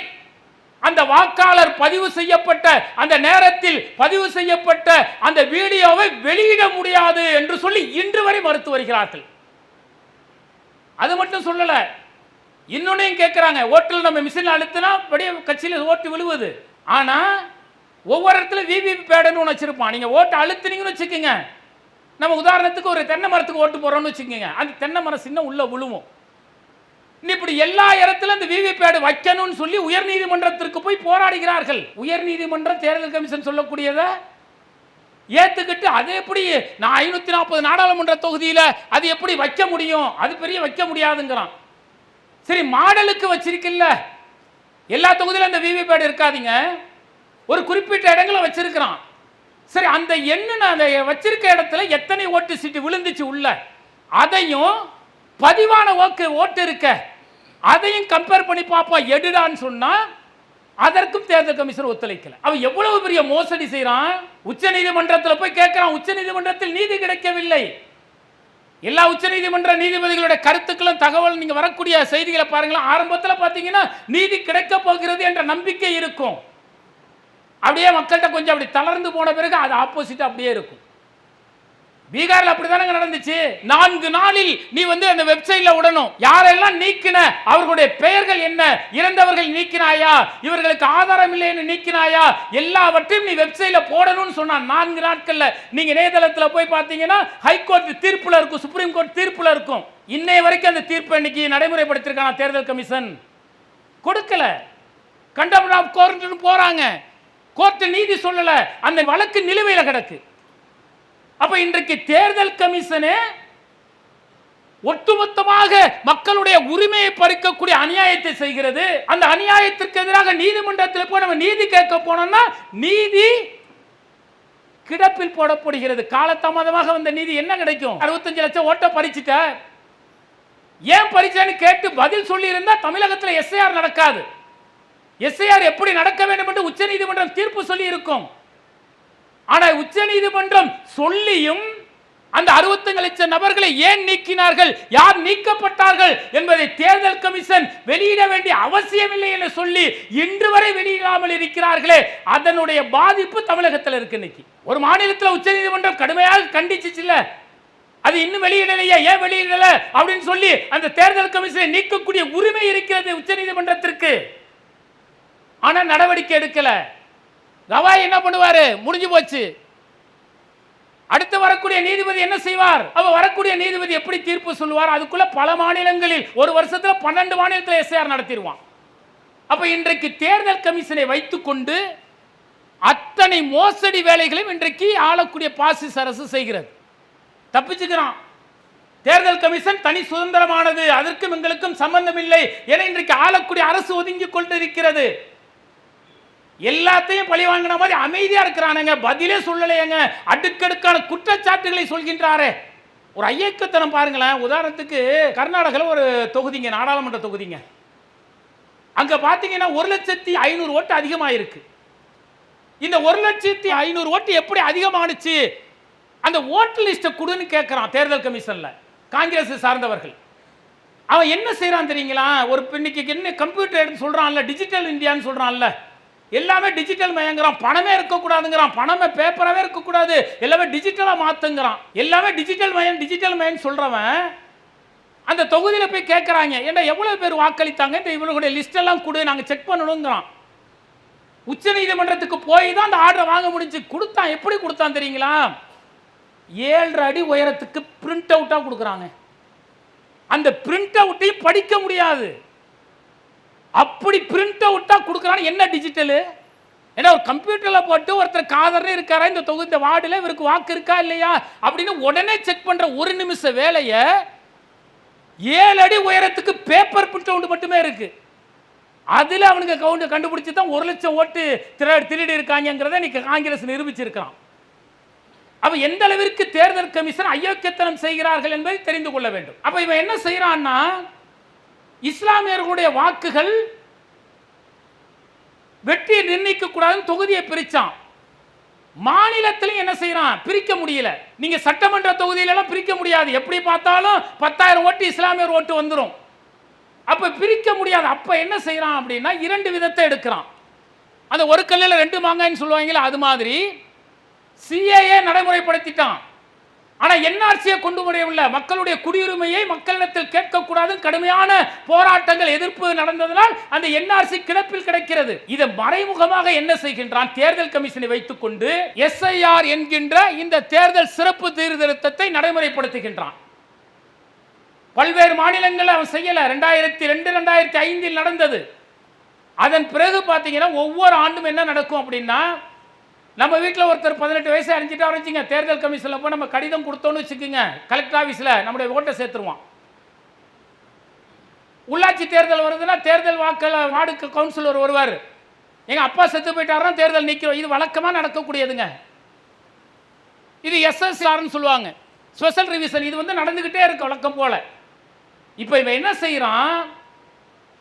அந்த வாக்காளர் பதிவு செய்யப்பட்ட அந்த நேரத்தில் பதிவு செய்யப்பட்ட அந்த வீடியோவை வெளியிட முடியாது என்று சொல்லி இன்று வரை மறுத்து வருகிறார்கள். அது மட்டும் சொல்லல, இன்னொன்னையும் கேட்கிறாங்க, ஓட்டில் நம்ம மிஷின் அழுத்தினா அப்படியே கட்சியில் ஓட்டு விழுவுது. ஆனா ஒவ்வொரு இடத்துல விவிபி பேடுன்னு ஒன்று வச்சிருப்பான். நீங்க ஓட்டு அழுத்தினீங்கன்னு வச்சுக்கோங்க, நம்ம உதாரணத்துக்கு ஒரு தென்னை மரத்துக்கு ஓட்டு போறோம்னு வச்சுக்கோங்க, அந்த தென்னை மரம் சின்ன உள்ள விழுவும். இப்படி எல்லா இடத்துல அந்த விவி பேடு வைக்கணும்னு சொல்லி உயர் நீதிமன்றத்திற்கு போய் போராடுகிறார்கள். உயர் நீதிமன்றம் தேர்தல் கமிஷன் சொல்லக்கூடியதை ஏத்துக்கிட்டு அது எப்படி நான் 540 நாடாளுமன்ற தொகுதியில் அது எப்படி வைக்க முடியும், அது பெரிய வைக்க முடியாதுங்கிறான். சரி, மாடலுக்கு வச்சிருக்கல, எல்லா தொகுதியிலும் அந்த விவி பேடு இருக்காதீங்க, ஒரு குறிப்பிட்ட இடங்களை வச்சிருக்கிறான். சரி, அந்த எண்ணு அந்த வச்சிருக்க இடத்துல எத்தனை ஓட்டு சீட்டு விழுந்துச்சு உள்ள, அதையும் பதிவான ஓட்டு இருக்க அதையும் கம்பேர் பண்ணி பார்ப்போம் எடுடான்னு சொன்னா அதற்கும் தேர்தல் கமிஷன் ஒத்துழைக்கல. அவன் எவ்வளவு பெரிய மோசடி செய்யறான். உச்ச நீதிமன்றத்தில் போய் கேட்கிறான், உச்ச நீதிமன்றத்தில் நீதி கிடைக்கவில்லை. எல்லா உச்ச நீதிமன்ற நீதிபதிகளுடைய கருத்துக்களும் தகவல் நீங்க வரக்கூடிய செய்திகளை பாருங்களா, ஆரம்பத்தில் பார்த்தீங்கன்னா நீதி கிடைக்க போகிறது என்ற நம்பிக்கை இருக்கும். அப்படியே மக்கள்கிட்ட கொஞ்சம் அப்படி தளர்ந்து போன பிறகு அது ஆப்போசிட் அப்படியே இருக்கும். பீகார்ல அப்படிதானே நடந்துச்சு. 4 நாளில் நீ அந்த வெப்சைட்ல விடணும், யாரெல்லாம் நீக்கின, அவர்களுடைய பெயர்கள் என்ன, இறந்தவர்கள் நீக்கினாயா, இவர்களுக்கு ஆதாரம் இல்லைன்னு நீக்கினாயா, எல்லாவற்றையும் நீ வெப்சைட்ல போடணும்னு சொன்னா 4 நாட்கள்ல. நீங்க இணையதளத்தில் போய் பார்த்தீங்கன்னா ஹைகோர்ட் தீர்ப்புல இருக்கும், சுப்ரீம் கோர்ட் தீர்ப்புல இருக்கும். இன்னைய வரைக்கும் அந்த தீர்ப்பை இன்னைக்கு நடைமுறைப்படுத்திருக்கான தேர்தல் கமிஷன் கொடுக்கல. கண்டெம்ப்ட் ஆஃப் கோர்ட்னு போறாங்க, கோர்ட் நீதி சொல்லல, அந்த வழக்கு நிலுவையில் கிடக்கு. அப்ப இன்றைக்கு தேர்தல் கமிஷனே ஒட்டுமொத்தமாக மக்களுடைய உரிமையை பறிக்கக்கூடிய அநியாயத்தை செய்கிறது. அந்த அநியாயத்திற்கு எதிராக நீதிமன்றத்தில் போய் நம்ம நீதி கேட்க போனோம்னா நீதி கிடப்பில் போடப்படுகிறது. காலதாமதமாக வந்த நீதி என்ன கிடைக்கும்? 65 லட்சம் ஓட்டை பறிச்சுட்ட, ஏன் பறிச்சேன்னு கேட்டு பதில் சொல்லி இருந்தா தமிழகத்தில் எஸ்ஐஆர் நடக்காது. எஸ்ஐஆர் எப்படி நடக்க வேண்டும் என்று உச்ச நீதிமன்றம் தீர்ப்பு சொல்லி இருக்கும். ஆனால் உச்ச நீதிமன்றம் சொல்லியும் அந்த 65 லட்சம் நபர்களை ஏன் நீக்கினார்கள், யார் நீக்கப்பட்டார்கள் என்பதை தேர்தல் கமிஷன் வெளியிட வேண்டிய அவசியம் இல்லை என்று சொல்லி இன்று வரை வெளியிடாமல் இருக்கிறார்களே, அதனுடைய பாதிப்பு தமிழகத்தில் இருக்கு. இன்னைக்கு ஒரு மாநிலத்தில் உச்ச நீதிமன்றம் கடுமையாக கண்டிச்சுல, அது இன்னும் வெளியிடலையா, ஏன் வெளியிடல அப்படின்னு சொல்லி அந்த தேர்தல் கமிஷனை நீக்கக்கூடிய உரிமை இருக்கிறது உச்ச நீதிமன்றத்திற்கு. ஆனா நடவடிக்கை எடுக்கல. கவாய் என்ன பண்ணுவாரு, முடிஞ்சு போச்சு. அடுத்து வரக்கூடிய நீதிபதி என்ன செய்வார்? அவ வரக்கூடிய நீதிபதி எப்படி தீர்ப்பு சொல்லுவார்? அதுக்குள்ள பல மாநிலங்களில் ஒரு வருஷத்துல 12 மாநிலத்தில் எஸ்ஐஆர் நடத்திடுவான். அப்ப இன்றைக்கு தேர்தல் கமிஷனை வைத்துக்கொண்டு அத்தனை மோசடி வேலைகளையும் இன்றைக்கு ஆளக்கூடிய பாசிச அரசு செய்கிறது. தப்பிச்சுக்கிறான். தேர்தல் கமிஷன் தனி சுதந்திரமானது, அதற்கும் எங்களுக்கும் சம்பந்தம் இல்லை என இன்றைக்கு ஆளக்கூடிய அரசு ஒதுங்கி கொண்டு இருக்கிறது. எல்லாத்தையும் பழி வாங்கின மாதிரி அமைதியா இருக்கிறானுங்க, பதிலே சொல்லலையங்க, அடுக்கடுக்கான குற்றச்சாட்டுகளை சொல்கின்றாரே. ஒரு ஐயக்கத்தனம் பாருங்களேன். உதாரணத்துக்கு கர்நாடகாவில் ஒரு தொகுதிங்க, நாடாளுமன்ற தொகுதிங்க, அங்க பாத்தீங்கன்னா 1,500,000 ஓட்டு அதிகமாயிருக்கு. இந்த 1,500,000 ஓட்டு எப்படி அதிகமானுச்சு? அந்த ஓட்டு லிஸ்ட்டை கொடுன்னு கேட்கிறான் தேர்தல் கமிஷன்ல காங்கிரஸ் சார்ந்தவர்கள். அவன் என்ன செய்யறான் தெரியுங்களா? ஒரு இன்னைக்கு என்ன கம்ப்யூட்டர் எடுத்து சொல்றான்ல, டிஜிட்டல் இந்தியான்னு சொல்றான்ல, எல்லாமே டிஜிட்டல் மயங்கிறான், பணமே இருக்கக்கூடாதுங்கிறான், பணமே பேப்பராகவே இருக்கக்கூடாது, எல்லாமே டிஜிட்டலாக மாற்றுங்கிறான். எல்லாமே டிஜிட்டல் மயம் சொல்கிறவன் அந்த தொகுதியில் போய் கேட்குறாங்க, ஏன்னா எவ்வளோ பேர் வாக்களித்தாங்க, இந்த இவங்களுடைய லிஸ்டெல்லாம் கொடு, நாங்கள் செக் பண்ணணுங்கிறான். உச்ச நீதிமன்றத்துக்கு போய் தான் அந்த ஆர்டரை வாங்க முடிஞ்சு. கொடுத்தான், எப்படி கொடுத்தான் தெரியுங்களா? 7 அடி உயரத்துக்கு பிரிண்ட் அவுட்டாக கொடுக்குறாங்க. அந்த பிரிண்ட் அவுட்டையும் படிக்க முடியாது, அப்படி பிரிண்ட் அவுட்டா கொடுக்குறான்னு. என்ன டிஜிட்டல்? ஏன்னா ஒரு கம்ப்யூட்டரில் போட்டு ஒருத்தர் காதர்னே இருக்காரா, இந்த தொகுதி வார்டில் இவருக்கு வாக்கு இருக்கா இல்லையா அப்படின்னு உடனே செக் பண்ற ஒரு நிமிஷ வேலையை 7 அடி உயரத்துக்கு பேப்பர் பிரிண்ட் அவுட் மட்டுமே இருக்கு. அதுல அவனுக்கு கவுண்ட் கண்டுபிடிச்சு தான் 1 லட்சம் ஓட்டு திருடி இருக்காங்கிறத இன்னைக்கு காங்கிரஸ் நிரூபிச்சிருக்கான். அப்ப எந்த அளவிற்கு தேர்தல் கமிஷன் அயோக்கியத்தனம் செய்கிறார்கள் என்பதை தெரிந்து கொள்ள வேண்டும். அப்ப இவன் என்ன செய்யறான்னா, இஸ்லாமியர்களுடைய வாக்குகள் வெற்றியை நிர்ணயிக்க கூடாதுன்னு தொகுதியை பிரிச்சான். மாநிலத்திலும் என்ன செய்யறான், பிரிக்க முடியல. நீங்க சட்டமன்ற தொகுதியிலெல்லாம் பிரிக்க முடியாது, எப்படி பார்த்தாலும் 10,000 ஓட்டு இஸ்லாமியர் ஓட்டு வந்துடும். அப்ப பிரிக்க முடியாது. அப்ப என்ன செய்யறான் அப்படின்னா, 2 விதத்தை எடுக்கிறான். அந்த ஒரு கல்லில் 2 மாங்காய்ன்னு சொல்லுவாங்களா, அது மாதிரி சிஏஏ நடைமுறைப்படுத்திட்டான். ஆனா என்ஆர்சியை கொண்டு வரவில்லை. மக்களுடைய குடியுரிமையை மக்களிடத்தில் கேட்கக்கூடாது கடுமையான போராட்டங்கள் எதிர்ப்பு நடந்ததனால் அந்த என்ஆர்சி கிடப்பில் கிடைக்கிறது. இதை மறைமுகமாக என்ன செய்கின்றான், தேர்தல் கமிஷனை வைத்துக் கொண்டு எஸ்ஐஆர் என்கின்ற இந்த தேர்தல் சிறப்பு சீர்திருத்தத்தை நடைமுறைப்படுத்துகின்றான். பல்வேறு மாநிலங்கள் அவன் செய்யல. 2002 2005 நடந்தது. அதன் பிறகு பார்த்தீங்கன்னா ஒவ்வொரு ஆண்டும் என்ன நடக்கும் அப்படின்னா, நம்ம வீட்டில் ஒருத்தர் 18 வயசு அடைஞ்சிட்டா வச்சுங்க, தேர்தல் கமிஷனில் போய் நம்ம கடிதம் கொடுத்தோன்னு வச்சுக்கோங்க, கலெக்டர் ஆஃபீஸில் நம்முடைய ஓட்டை சேர்த்துருவான். உள்ளாட்சி தேர்தல் வருதுன்னா தேர்தல் வார்டு கவுன்சிலர் வருவார், எங்கள் அப்பா செத்து போயிட்டாருன்னா தேர்தல் நிற்கிறோம். இது வழக்கமாக நடக்கக்கூடியதுங்க. இது எஸ்எஸ்ஆர்னு சொல்லுவாங்க, ஸ்பெஷல் ரிவிஷன். இது வந்து நடந்துகிட்டே இருக்கு வழக்கம் போல. இப்போ இவன் என்ன செய்யறான்,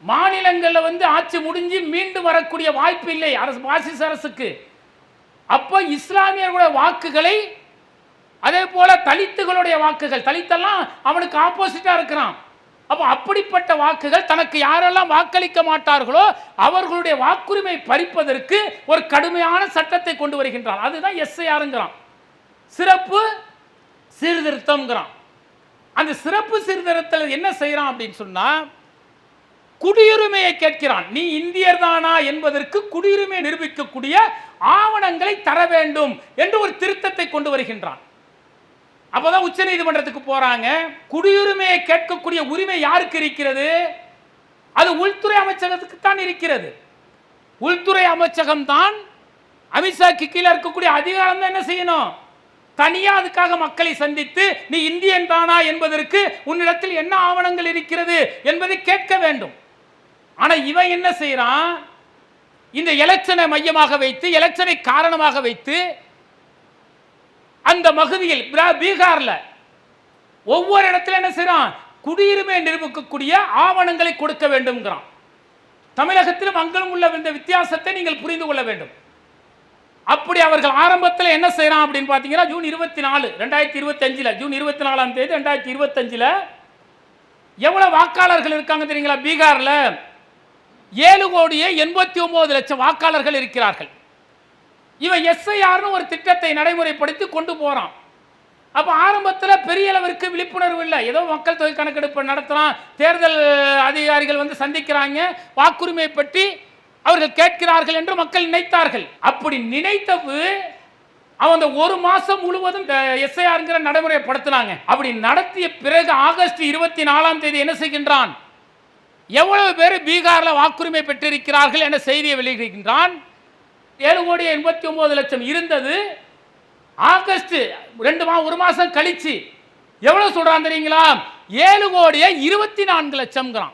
மாநிலங்களில் வந்து ஆட்சி முடிஞ்சு மீண்டும் வரக்கூடிய வாய்ப்பு இல்லை அரசு, பாசிச அரசுக்கு. அப்போ இஸ்லாமியர்களுடைய வாக்குகளை, அதே போல தலித்துகளுடைய வாக்குகள், தலித்தெல்லாம் அவனுக்கு ஆப்போசிட்டா இருக்கிறான். அப்போ அப்படிப்பட்ட வாக்குகள், தனக்கு யாரெல்லாம் வாக்களிக்க மாட்டார்களோ அவர்களுடைய வாக்குரிமை பறிப்பதற்கு ஒரு கடுமையான சட்டத்தை கொண்டு வருகின்றான். அதுதான் எஸ்ஐஆருங்கிறான், சிறப்பு சீர்திருத்தம்ங்கிறான். அந்த சிறப்பு சீர்திருத்தத்தில் என்ன செய்யறான் அப்படின்னு சொன்னா, குடியுரிமையை கேட்கிறான். நீ இந்தியர் தானா என்பதற்கு குடியுரிமை நிரூபிக்கக்கூடிய ஆவணங்களை தர வேண்டும் என்று ஒரு திருத்தத்தை கொண்டு வருகின்றான். அப்பதான் உச்ச நீதிமன்றத்துக்கு போறாங்க. குடியுரிமையை கேட்கக்கூடிய உரிமை யாருக்கு இருக்கிறது? அது உள்துறை அமைச்சகத்துக்கு தான் இருக்கிறது. உள்துறை அமைச்சகம் தான் அமித்ஷாக்கு கீழே இருக்கக்கூடிய அதிகாரம் தான் என்ன செய்யணும், தனியா அதுக்காக மக்களை சந்தித்து நீ இந்தியன் தானா என்பதற்கு உன்னிடத்தில் என்ன ஆவணங்கள் இருக்கிறது என்பதை கேட்க வேண்டும். ஆனா இவன் என்ன செய்யறான், இந்த எலெக்ஷனை மையமாக வைத்து, எலெக்ஷனை காரணமாக வைத்து, அந்த மகுதியில் பீகார்ல ஒவ்வொரு இடத்துல என்ன செய்யறான், குடியுரிமை நிரூபிக்கக்கூடிய ஆவணங்களை கொடுக்க வேண்டும்ங்கிறான். தமிழகத்திலும் அங்களும் உள்ள இந்த வித்தியாசத்தை நீங்கள் புரிந்து கொள்ள வேண்டும். அப்படி அவர்கள் ஆரம்பத்தில் என்ன செய்யறான் அப்படின்னு பார்த்தீங்கன்னா, ஜூன் 24, 2025, ஜூன் 24ஆம் தேதி 2025 எவ்வளவு வாக்காளர்கள் இருக்காங்க தெரியுங்களா? பீகார்ல 7,89,00,000 வாக்காளர்கள் இருக்கிறார்கள். இவன் எஸ்ஐஆர்னு ஒரு திட்டத்தை நடைமுறைப்படுத்தி கொண்டு போறான். அப்ப ஆரம்பத்தில் பெரிய அளவிற்கு விழிப்புணர்வு இல்லை. ஏதோ மக்கள் தொகை கணக்கெடுப்பு நடத்துறான், தேர்தல் அதிகாரிகள் வந்து சந்திக்கிறாங்க, வாக்குரிமை பற்றி அவர்கள் கேட்கிறார்கள் என்று மக்கள் நினைத்தார்கள். அப்படி நினைத்தது அவன் ஒரு மாசம் முழுவதும் எஸ்ஐஆர்ங்கிற நடைமுறைப்படுத்தினாங்க. அப்படி நடத்திய பிறகு ஆகஸ்ட் 24ஆம் தேதி என்ன செய்கின்றான், எவ்வளவு பேர் பீகார்ல வாக்குரிமை பெற்றிருக்கிறார்கள் என்ற செய்தியை வெளியிடுகின்றான். 7,89,00,000 இருந்தது. ஆகஸ்ட் ஒரு மாசம் கழிச்சு எவ்வளவு சொல்றான் தெரியுங்களா, 7,24,00,000.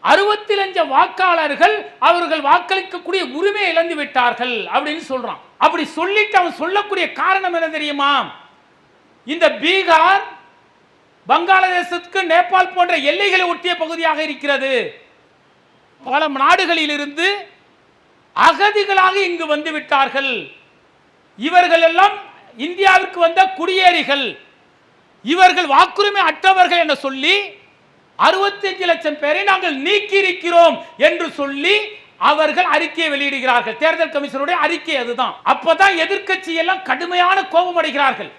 65 வாக்காளர்கள் அவர்கள் வாக்களிக்கக்கூடிய உரிமையை இழந்து விட்டார்கள் அப்படின்னு சொல்றான். அப்படி சொல்லிட்டு அவன் சொல்லக்கூடிய காரணம் என்ன தெரியுமா, இந்த பீகார் வங்காளதேசத்துக்கு நேபாள் போன்ற எல்லைகளை ஒட்டிய பகுதியாக இருக்கிறது. பல நாடுகளில் இருந்து அகதிகளாக இங்கு வந்து விட்டார்கள். இவர்கள் எல்லாம் இந்தியாவிற்கு வந்த குடியேறிகள், இவர்கள் வாக்குரிமை அற்றவர்கள் என்று சொல்லி 65 லட்சம் பேரை நாங்கள் நீக்கி இருக்கிறோம் என்று சொல்லி அவர்கள் அறிக்கையை வெளியிடுகிறார்கள். தேர்தல் கமிஷனுடைய அறிக்கை அதுதான். அப்பதான் எதிர்க்கட்சி எல்லாம் கடுமையான கோபம் அடைகிறார்கள்.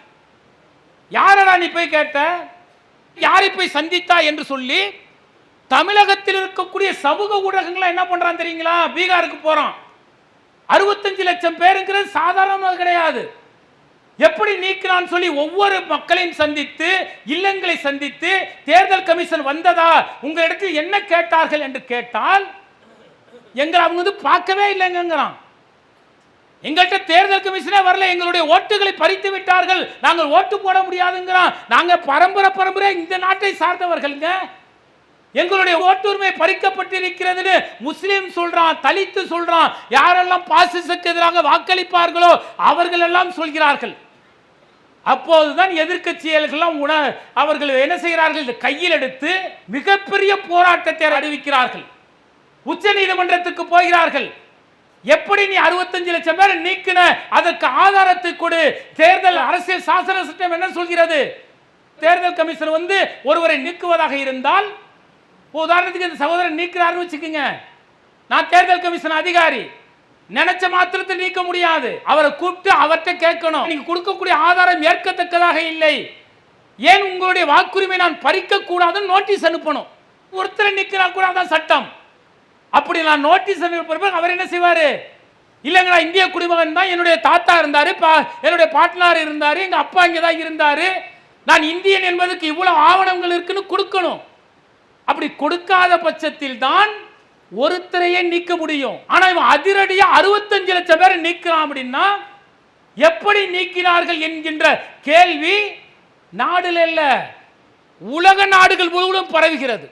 யாரடா நீ போய் கேட்ட, யாரை போய் சந்தித்தா என்று சொல்லி தமிழகத்தில் இருக்கக்கூடிய சமூக ஊடகங்கள் என்ன பண்றான் தெரியுங்களா, பீகாருக்கு போறான். 65 லட்சம் பேருங்கிறது சாதாரணமாக கிடையாது. எப்படி நீக்கிறான் சொல்லி ஒவ்வொரு மக்களையும் சந்தித்து, இல்லங்களை சந்தித்து, தேர்தல் கமிஷன் வந்ததா, உங்களிடத்தில் என்ன கேட்டார்கள் என்று கேட்டால் எங்களை அவங்க வந்து பார்க்கவே இல்லைங்கிறான். எங்கள்கிட்ட தேர்தல் கமிஷனே வரல, எங்களுடைய ஓட்டுகளை பறித்து விட்டார்கள், நாங்கள் ஓட்டு போட முடியாதுங்கிறான். நாங்க பரம்பரை இந்த நாட்டை சார்ந்தவர்களுங்க, எங்களுடைய ஓட்டுரிமை பறிக்கப்பட்டிருக்கிறது முஸ்லிம் சொல்றான், தலித்து சொல்றான், யாரெல்லாம் பாசிசத்துக்கு எதிராக வாக்களிப்பார்களோ அவர்கள் எல்லாம் சொல்கிறார்கள். அப்போதுதான் எதிர்க்கட்சிகள் அவர்கள் என்ன செய்கிறார்கள், கையில் எடுத்து மிகப்பெரிய போராட்டத்தை அறிவிக்கிறார்கள். உச்ச நீதிமன்றத்துக்கு போகிறார்கள். எப்படி நீ 65 லட்சம் பேர் நீக்கின, அதற்கு ஆதாரத்தை கொடு. தேர்தல் அரசியல் சாசன சட்டம் என்ன சொல்கிறது, தேர்தல் கமிஷன் வந்து ஒருவரை நீக்குவதாக இருந்தால், உதாரணத்துக்கு இந்த சகோதரன் நீக்கிறாருன்னு வச்சுக்கோங்க, நான் தேர்தல் கமிஷன் அதிகாரி, நினைச்ச மாத்திரத்தை நீக்க முடியாது. அவரை கூப்பிட்டு அவர்கிட்ட கேட்கணும், நீங்க கொடுக்கக்கூடிய ஆதாரம் ஏற்கத்தக்கதாக இல்லை, ஏன் உங்களுடைய வாக்குரிமை நான் பறிக்க கூடாதுன்னு நோட்டீஸ் அனுப்பணும். ஒருத்தரை நீக்கினா கூட அதான் சட்டம். அப்படி நான் நோட்டீஸ் அனுப்ப அவர் என்ன செய்வாரு, இல்லைங்களா இந்திய குடிமகன் தான், என்னுடைய தாத்தா இருந்தாரு, என்னுடைய பாட்னார் இருந்தாரு, எங்க அப்பா இங்கே தான் இருந்தாரு, நான் இந்தியன் என்பதுக்கு இவ்வளவு ஆவணங்கள் இருக்குன்னு கொடுக்கணும். அப்படி கொடுக்காத பட்சத்தில் தான் ஒருத்தரையே நீக்க முடியும். ஆனா இவன் அதிரடியா 65 லட்சம் பேரை நீக்கிறான். அப்படின்னா எப்படி நீக்கினார்கள் என்கின்ற கேள்வி நாடுல இல்ல, உலக நாடுகள் முழுவதும் பரவுகிறது.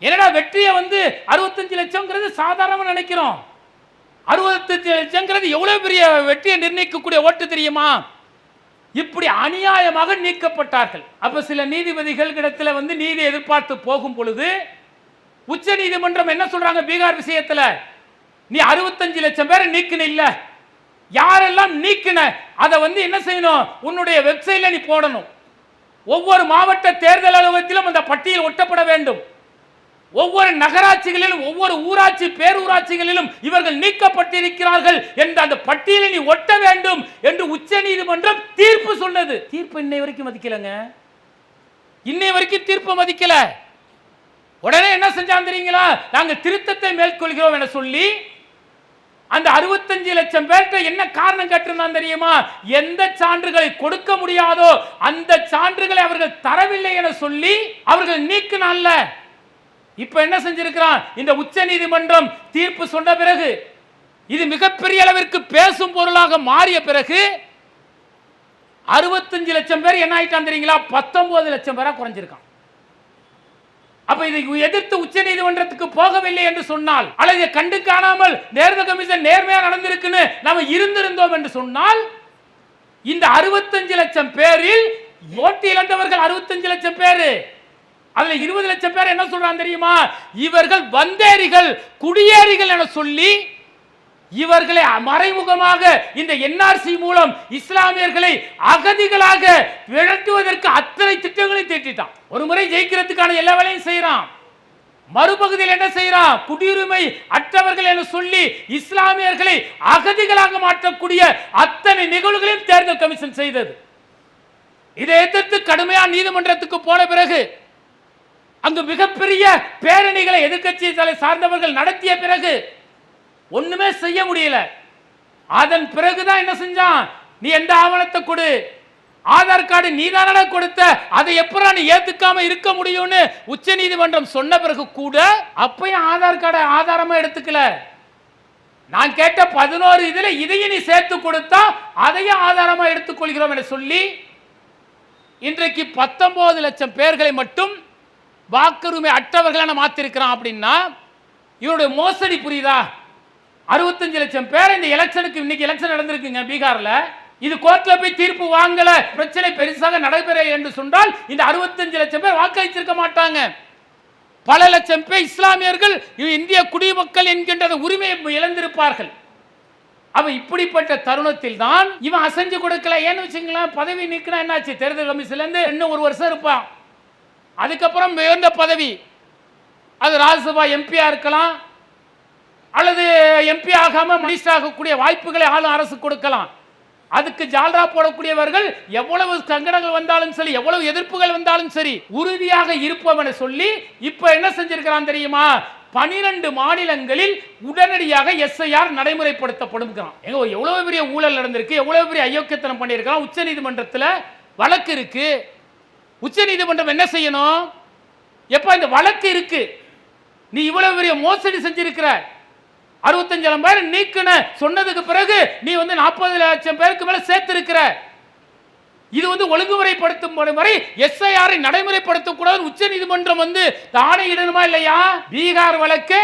என்னடா வெற்றியை வந்து 65 லட்சம்ங்கிறது சாதாரணமா நினைக்கிறோம். 65 லட்சம்ங்கிறது எவ்வளவு பெரிய வெற்றியை நிர்ணயிக்கக்கூடிய ஓட்டு தெரியுமா? இப்படி அநியாயமாக நீக்கப்பட்டார்கள். அப்ப சில நீதிபதிகள் இடத்துல நீதி எதிர்பார்த்து போகும் பொழுது உச்ச நீதிமன்றம் என்ன சொல்றாங்க? பீகார் விஷயத்துல நீ 65 லட்சம் பேரை நீக்கின இல்ல, யாரெல்லாம் நீக்கின அதை என்ன செய்யணும்? உன்னுடைய வெப்சைட்ல நீ போடணும். ஒவ்வொரு மாவட்ட தேர்தல் அலுவலகத்திலும் அந்த பட்டியல் ஒட்டப்பட வேண்டும். ஒவ்வொரு நகராட்சிகளிலும் ஒவ்வொரு ஊராட்சி பேரூராட்சிகளிலும் இவர்கள் நீக்கப்பட்டிருக்கிறார்கள் என்ற அந்த பட்டியலை நீ ஒட்ட வேண்டும் என்று உச்ச நீதிமன்றம் தீர்ப்பு சொன்னது. தீர்ப்பு இன்னை வரைக்கும் மதிக்கலங்க. இன்னை வரைக்கும் தீர்ப்பு மதிக்கல. உடனே என்ன செஞ்சாங்க தெரியுங்களா? நாங்க திருத்தத்தை மேற்கொள்கிறோம் என சொல்லி அந்த 65 லட்சம் பேர்கிட்ட என்ன காரணம் கேட்டிருந்தான் தெரியுமா? எந்த சான்றுகளை கொடுக்க முடியாதோ அந்த சான்றுகளை அவர்கள் தரவில்லை என சொல்லி அவர்கள் நீக்கினால. இப்ப என்ன செஞ்சிருக்கிறான்? இந்த உச்ச நீதிமன்றம் தீர்ப்பு சொன்ன பிறகு இது மிகப்பெரிய அளவிற்கு பேசும் பொருளாக மாறிய பிறகு 65 லட்சம் பேர் என்ன ஆயிட்டான் தெரியுங்களா? 19 லட்சம் பேரா குறைஞ்சிருக்கான். அப்ப இதை எதிர்த்து உச்ச நீதிமன்றத்துக்கு போகவில்லை என்று சொன்னால், அல்லது கண்டு காணாமல் தேர்தல் கமிஷன் நேர்மையா நடந்திருக்குன்னு நாம இருந்திருந்தோம் என்று சொன்னால், இந்த 65 லட்சம் பேரில் ஓட்டு இழந்தவர்கள் 65 லட்சம் பேரு, அதுல 20 லட்சம் பேர் என்ன சொல்றாங்க தெரியுமா? இவர்கள் வந்தேரிகள், குடியேறிகள் என சொல்லி இவர்களை மறைமுகமாக இந்த என்ஆர்சி மூலம் இஸ்லாமியர்களை அகதிகளாக விரட்டுவதற்கு அத்தனை திட்டங்களை தீட்டிட்டான். ஒரு முறை ஜெயிக்கிறதுக்கான எல்லா வேலையும் செய்யறான். மறுபகுதியில் என்ன செய்யறான்? குடியுரிமை அற்றவர்கள் என சொல்லி இஸ்லாமியர்களை அகதிகளாக மாற்றக்கூடிய அத்தனை நிகழ்வுகளையும் தேர்தல் கமிஷன் செய்தது. இதை எதிர்த்து கடுமையான நீதிமன்றத்துக்கு போன பிறகு அங்கு மிகப்பெரிய பேரணிகளை எதிர்க்கட்சியை சார்ந்தவர்கள் நடத்திய பிறகு ஒண்ணுமே செய்ய முடியல. அதன் பிறகுதான் என்ன செஞ்சான்? நீ எந்த ஆவணத்தை கொடு, ஆதார் கார்டு நீதான கொடுத்த, அதை எப்பரா நீ ஏத்துக்காம இருக்க முடியும்னு உச்ச நீதிமன்றம் சொன்ன பிறகு கூட அப்பயும் ஆதார் கார்டை ஆதாரமா எடுத்துக்கல. நான் கேட்ட 11 இதுல இதையும் நீ சேர்த்து கொடுத்தா அதையும் ஆதாரமா எடுத்துக்கொள்கிறோம் என சொல்லி இன்றைக்கு 19 லட்சம் பேர்களை மட்டும் வாக்குரிமை அற்றவர்களான மாத்திருக்கிறான். அப்படின்னா இவருடைய மோசடி புரியுதா? 65 லட்சம் பேர் இந்த எலெக்ஷனுக்கு, இன்னைக்கு எலெக்ஷன் நடந்திருக்குங்க பீகார்ல, இது கோர்ட்ல போய் தீர்ப்பு வாங்கல, பிரச்சனை பெருசாக நடைபெற என்று சொன்னால் இந்த 65 லட்சம் பேர் வாக்களிச்சிருக்க மாட்டாங்க. பல லட்சம் பேர் இஸ்லாமியர்கள் இந்திய குடிமக்கள் என்கின்ற உரிமையை இழந்திருப்பார்கள். அவ இப்படிப்பட்ட தருணத்தில் தான் இவன் அசைஞ்சு கொடுக்கல. ஏன்னு வச்சுங்களேன், பதவி நீக்கினா என்னாச்சு? தேர்தல் கமிஷன்ல இருந்து இன்னும் 1 வருஷம் இருப்பான். அதுக்கப்புறம் உயர்ந்த பதவி, அது ராஜ்யசபா எம்பியா இருக்கலாம், அல்லது எம்பி ஆகாம மினிஸ்டர் ஆகக்கூடிய வாய்ப்புகளை ஆளும் அரசு கொடுக்கலாம். அதுக்கு ஜால்ரா போடக்கூடியவர்கள் எவ்வளவு சங்கடங்கள் வந்தாலும் சரி, எவ்வளவு எதிர்ப்புகள் வந்தாலும் சரி, உறுதியாக இருப்போம் என சொல்லி இப்ப என்ன செஞ்சிருக்கிறான் தெரியுமா? 12 மாநிலங்களில் உடனடியாக எஸ்ஐஆர் நடைமுறைப்படுத்தப்படும். எவ்வளவு பெரிய ஊழல் நடந்திருக்கு, எவ்வளவு பெரிய அயோக்கியத்தனம் பண்ணியிருக்கான். உச்ச நீதிமன்றத்தில் வழக்கு இருக்கு. உச்ச நீதிமன்றம் என்ன செய்யணும்? எப்ப இந்த வழக்கு இருக்கு, நீ இவ்வளவு பெரிய மோசடி செஞ்சிருக்கிற, 65 பேர் நீக்கின சொன்னதுக்கு பிறகு நீ 40 லட்சம் பேருக்கு மேல சேர்த்து இருக்கிற, இது ஒழுங்குமுறைப்படுத்தும் வரை எஸ்ஐஆரை நடைமுறைப்படுத்தக்கூடாது உச்ச நீதிமன்றம் ஆணையிடணுமா இல்லையா? பீகார் வழக்கு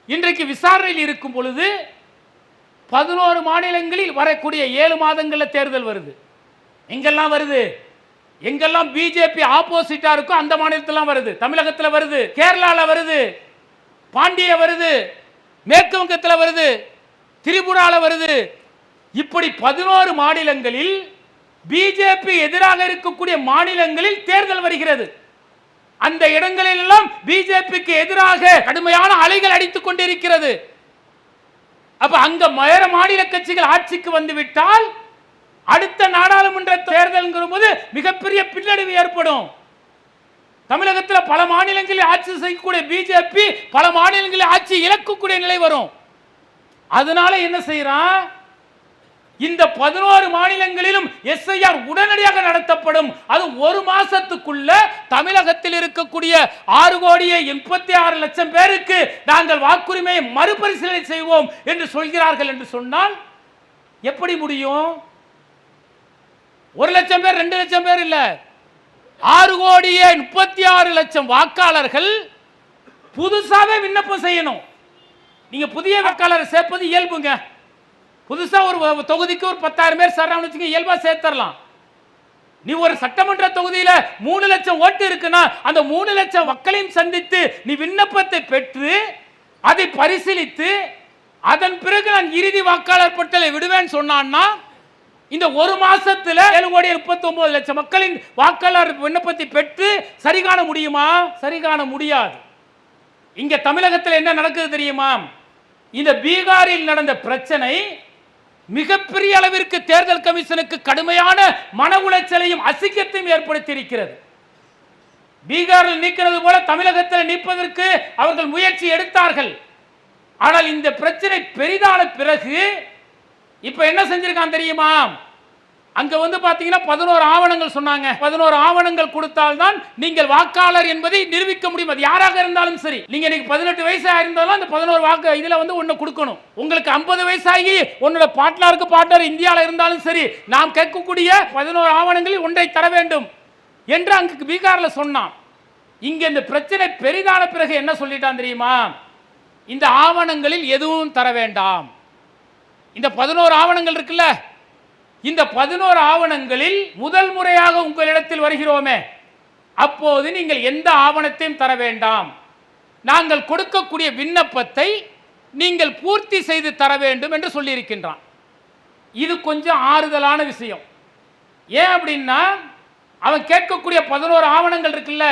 இன்றைக்கு விசாரணையில் இருக்கும் பொழுது 11 மாநிலங்களில் வரக்கூடிய 7 மாதங்களில் தேர்தல் வருது. எங்கெல்லாம் வருது? எங்கெல்லாம் பிஜேபி ஆப்போசிட்டா இருக்கோ அந்த மாநிலத்திலாம் வருது. தமிழகத்தில் வருது, கேரளால வருது, பாண்டிய வருது, மேற்கு வங்கத்தில் வருது, திரிபுரால வருது. இப்படி 11 மாநிலங்களில் பிஜேபி எதிராக இருக்கக்கூடிய மாநிலங்களில் தேர்தல் வருகிறது. அந்த இடங்களில் எல்லாம் பிஜேபிக்கு எதிராக கடுமையான அலைகள் அடித்துக் கொண்டிருக்கிறது. அப்ப அங்க வேற மாநில கட்சிகள் ஆட்சிக்கு வந்துவிட்டால் அடுத்த நாடாளுமன்ற தேர்தல் போது மிகப்பெரிய பின்னடைவு ஏற்படும். தமிழகத்தில் பல மாநிலங்களில் ஆட்சி செய்யக்கூடிய பிஜேபி பல மாநிலங்களில் ஆட்சி இழக்கக்கூடிய நிலை வரும். அதனால என்ன செய்யறான்? இந்த 11 மாநிலங்களிலும் எஸ்ஐஆர் உடனடியாக நடத்தப்படும். அது 1 மாசத்துக்குள்ள தமிழகத்தில் இருக்கக்கூடிய 6,36 லட்சம் பேருக்கு நாங்கள் வாக்குரிமையை மறுபரிசீலனை செய்வோம் என்று சொல்கிறார்கள் என்று சொன்னால் எப்படி முடியும்? 1 லட்சம் பேர் 2 லட்சம் பேர் இல்ல, 6,36 லட்சம் வாக்காளர்கள் புதுசாவே விண்ணப்பம் செய்யணும். நீங்க புதிய வாக்காளரை சேர்ப்பது இயல்புங்க. புதுசா ஒரு தொகுதிக்கு ஒரு 10,000 பேர் சேர்றாங்கன்னு வச்சுக்க, இயல்பா சேர்த்தரலாம். நீ ஒரு சட்டமன்ற தொகுதியில 3 லட்சம் ஓட்டு இருக்குன்னா அந்த 3 லட்சம் மக்களையும் சந்தித்து நீ விண்ணப்பத்தை பெற்று அதை பரிசீலித்து அதன் பிறகு நான் இறுதி வாக்காளர் பட்டியலை விடுவேன் சொன்னான்னா இந்த ஒரு மாசத்துல 7,39 லட்சம் மக்களின் வாக்காளர் விண்ணப்பத்தை பெற்று சரி காண முடியுமா? சரி காண முடியாது. இங்க தமிழகத்தில் என்ன நடக்குது தெரியுமா? இந்த பீகாரில் நடந்த பிரச்சனை மிகப்பெரிய அளவிற்கு தேர்தல் கமிஷனுக்கு கடுமையான மன உளைச்சலையும் அசிங்கத்தையும் ஏற்படுத்தி இருக்கிறது. பீகாரில் நீக்கிறது போல தமிழகத்தில் நீப்பதற்கு அவர்கள் முயற்சி எடுத்தார்கள். ஆனால் இந்த பிரச்சனை பெரிதான பிறகு இப்ப என்ன செஞ்சிருக்கான் தெரியுமா? அங்க வந்து பாத்தீங்கன்னா 11 ஆவணங்கள் சொன்னாங்க. 11 ஆவணங்கள் கொடுத்தால்தான் நீங்கள் வாக்காளர் என்பதை நிரூபிக்க முடியும். அது யாராக இருந்தாலும் சரி. நீங்க இன்னைக்கு 18 வயசா இருந்தாலும் அந்த 11 வாக்கு இதுல வந்து ஒன்னு கொடுக்கணும். உங்களுக்கு 50 வயசாகி உன்னோட பார்ட்னர் இந்தியாவில் இருந்தாலும் சரி, நாம் கேட்கக்கூடிய 11 ஆவணங்களில் ஒன்றை தர வேண்டும் என்று அங்கு பீகார்ல சொன்னான். இங்க இந்த பிரச்சனை பெரிதான பிறகு என்ன சொல்லிட்டான் தெரியுமா? இந்த ஆவணங்களில் எதுவும் தர வேண்டாம். இந்த 11 ஆவணங்கள் இருக்குல்ல, இந்த 11 ஆவணங்களில் முதல் முறையாக உங்களிடத்தில் வருகிறோமே, அப்போது நீங்கள் எந்த ஆவணத்தையும் தர வேண்டாம். நாங்கள் கொடுக்கக்கூடிய விண்ணப்பத்தை நீங்கள் பூர்த்தி செய்து தர வேண்டும் என்று சொல்லியிருக்கின்றான். இது கொஞ்சம் ஆறுதலான விஷயம். ஏன் அப்படின்னா, அவன் கேட்கக்கூடிய 11 ஆவணங்கள் இருக்குல்ல,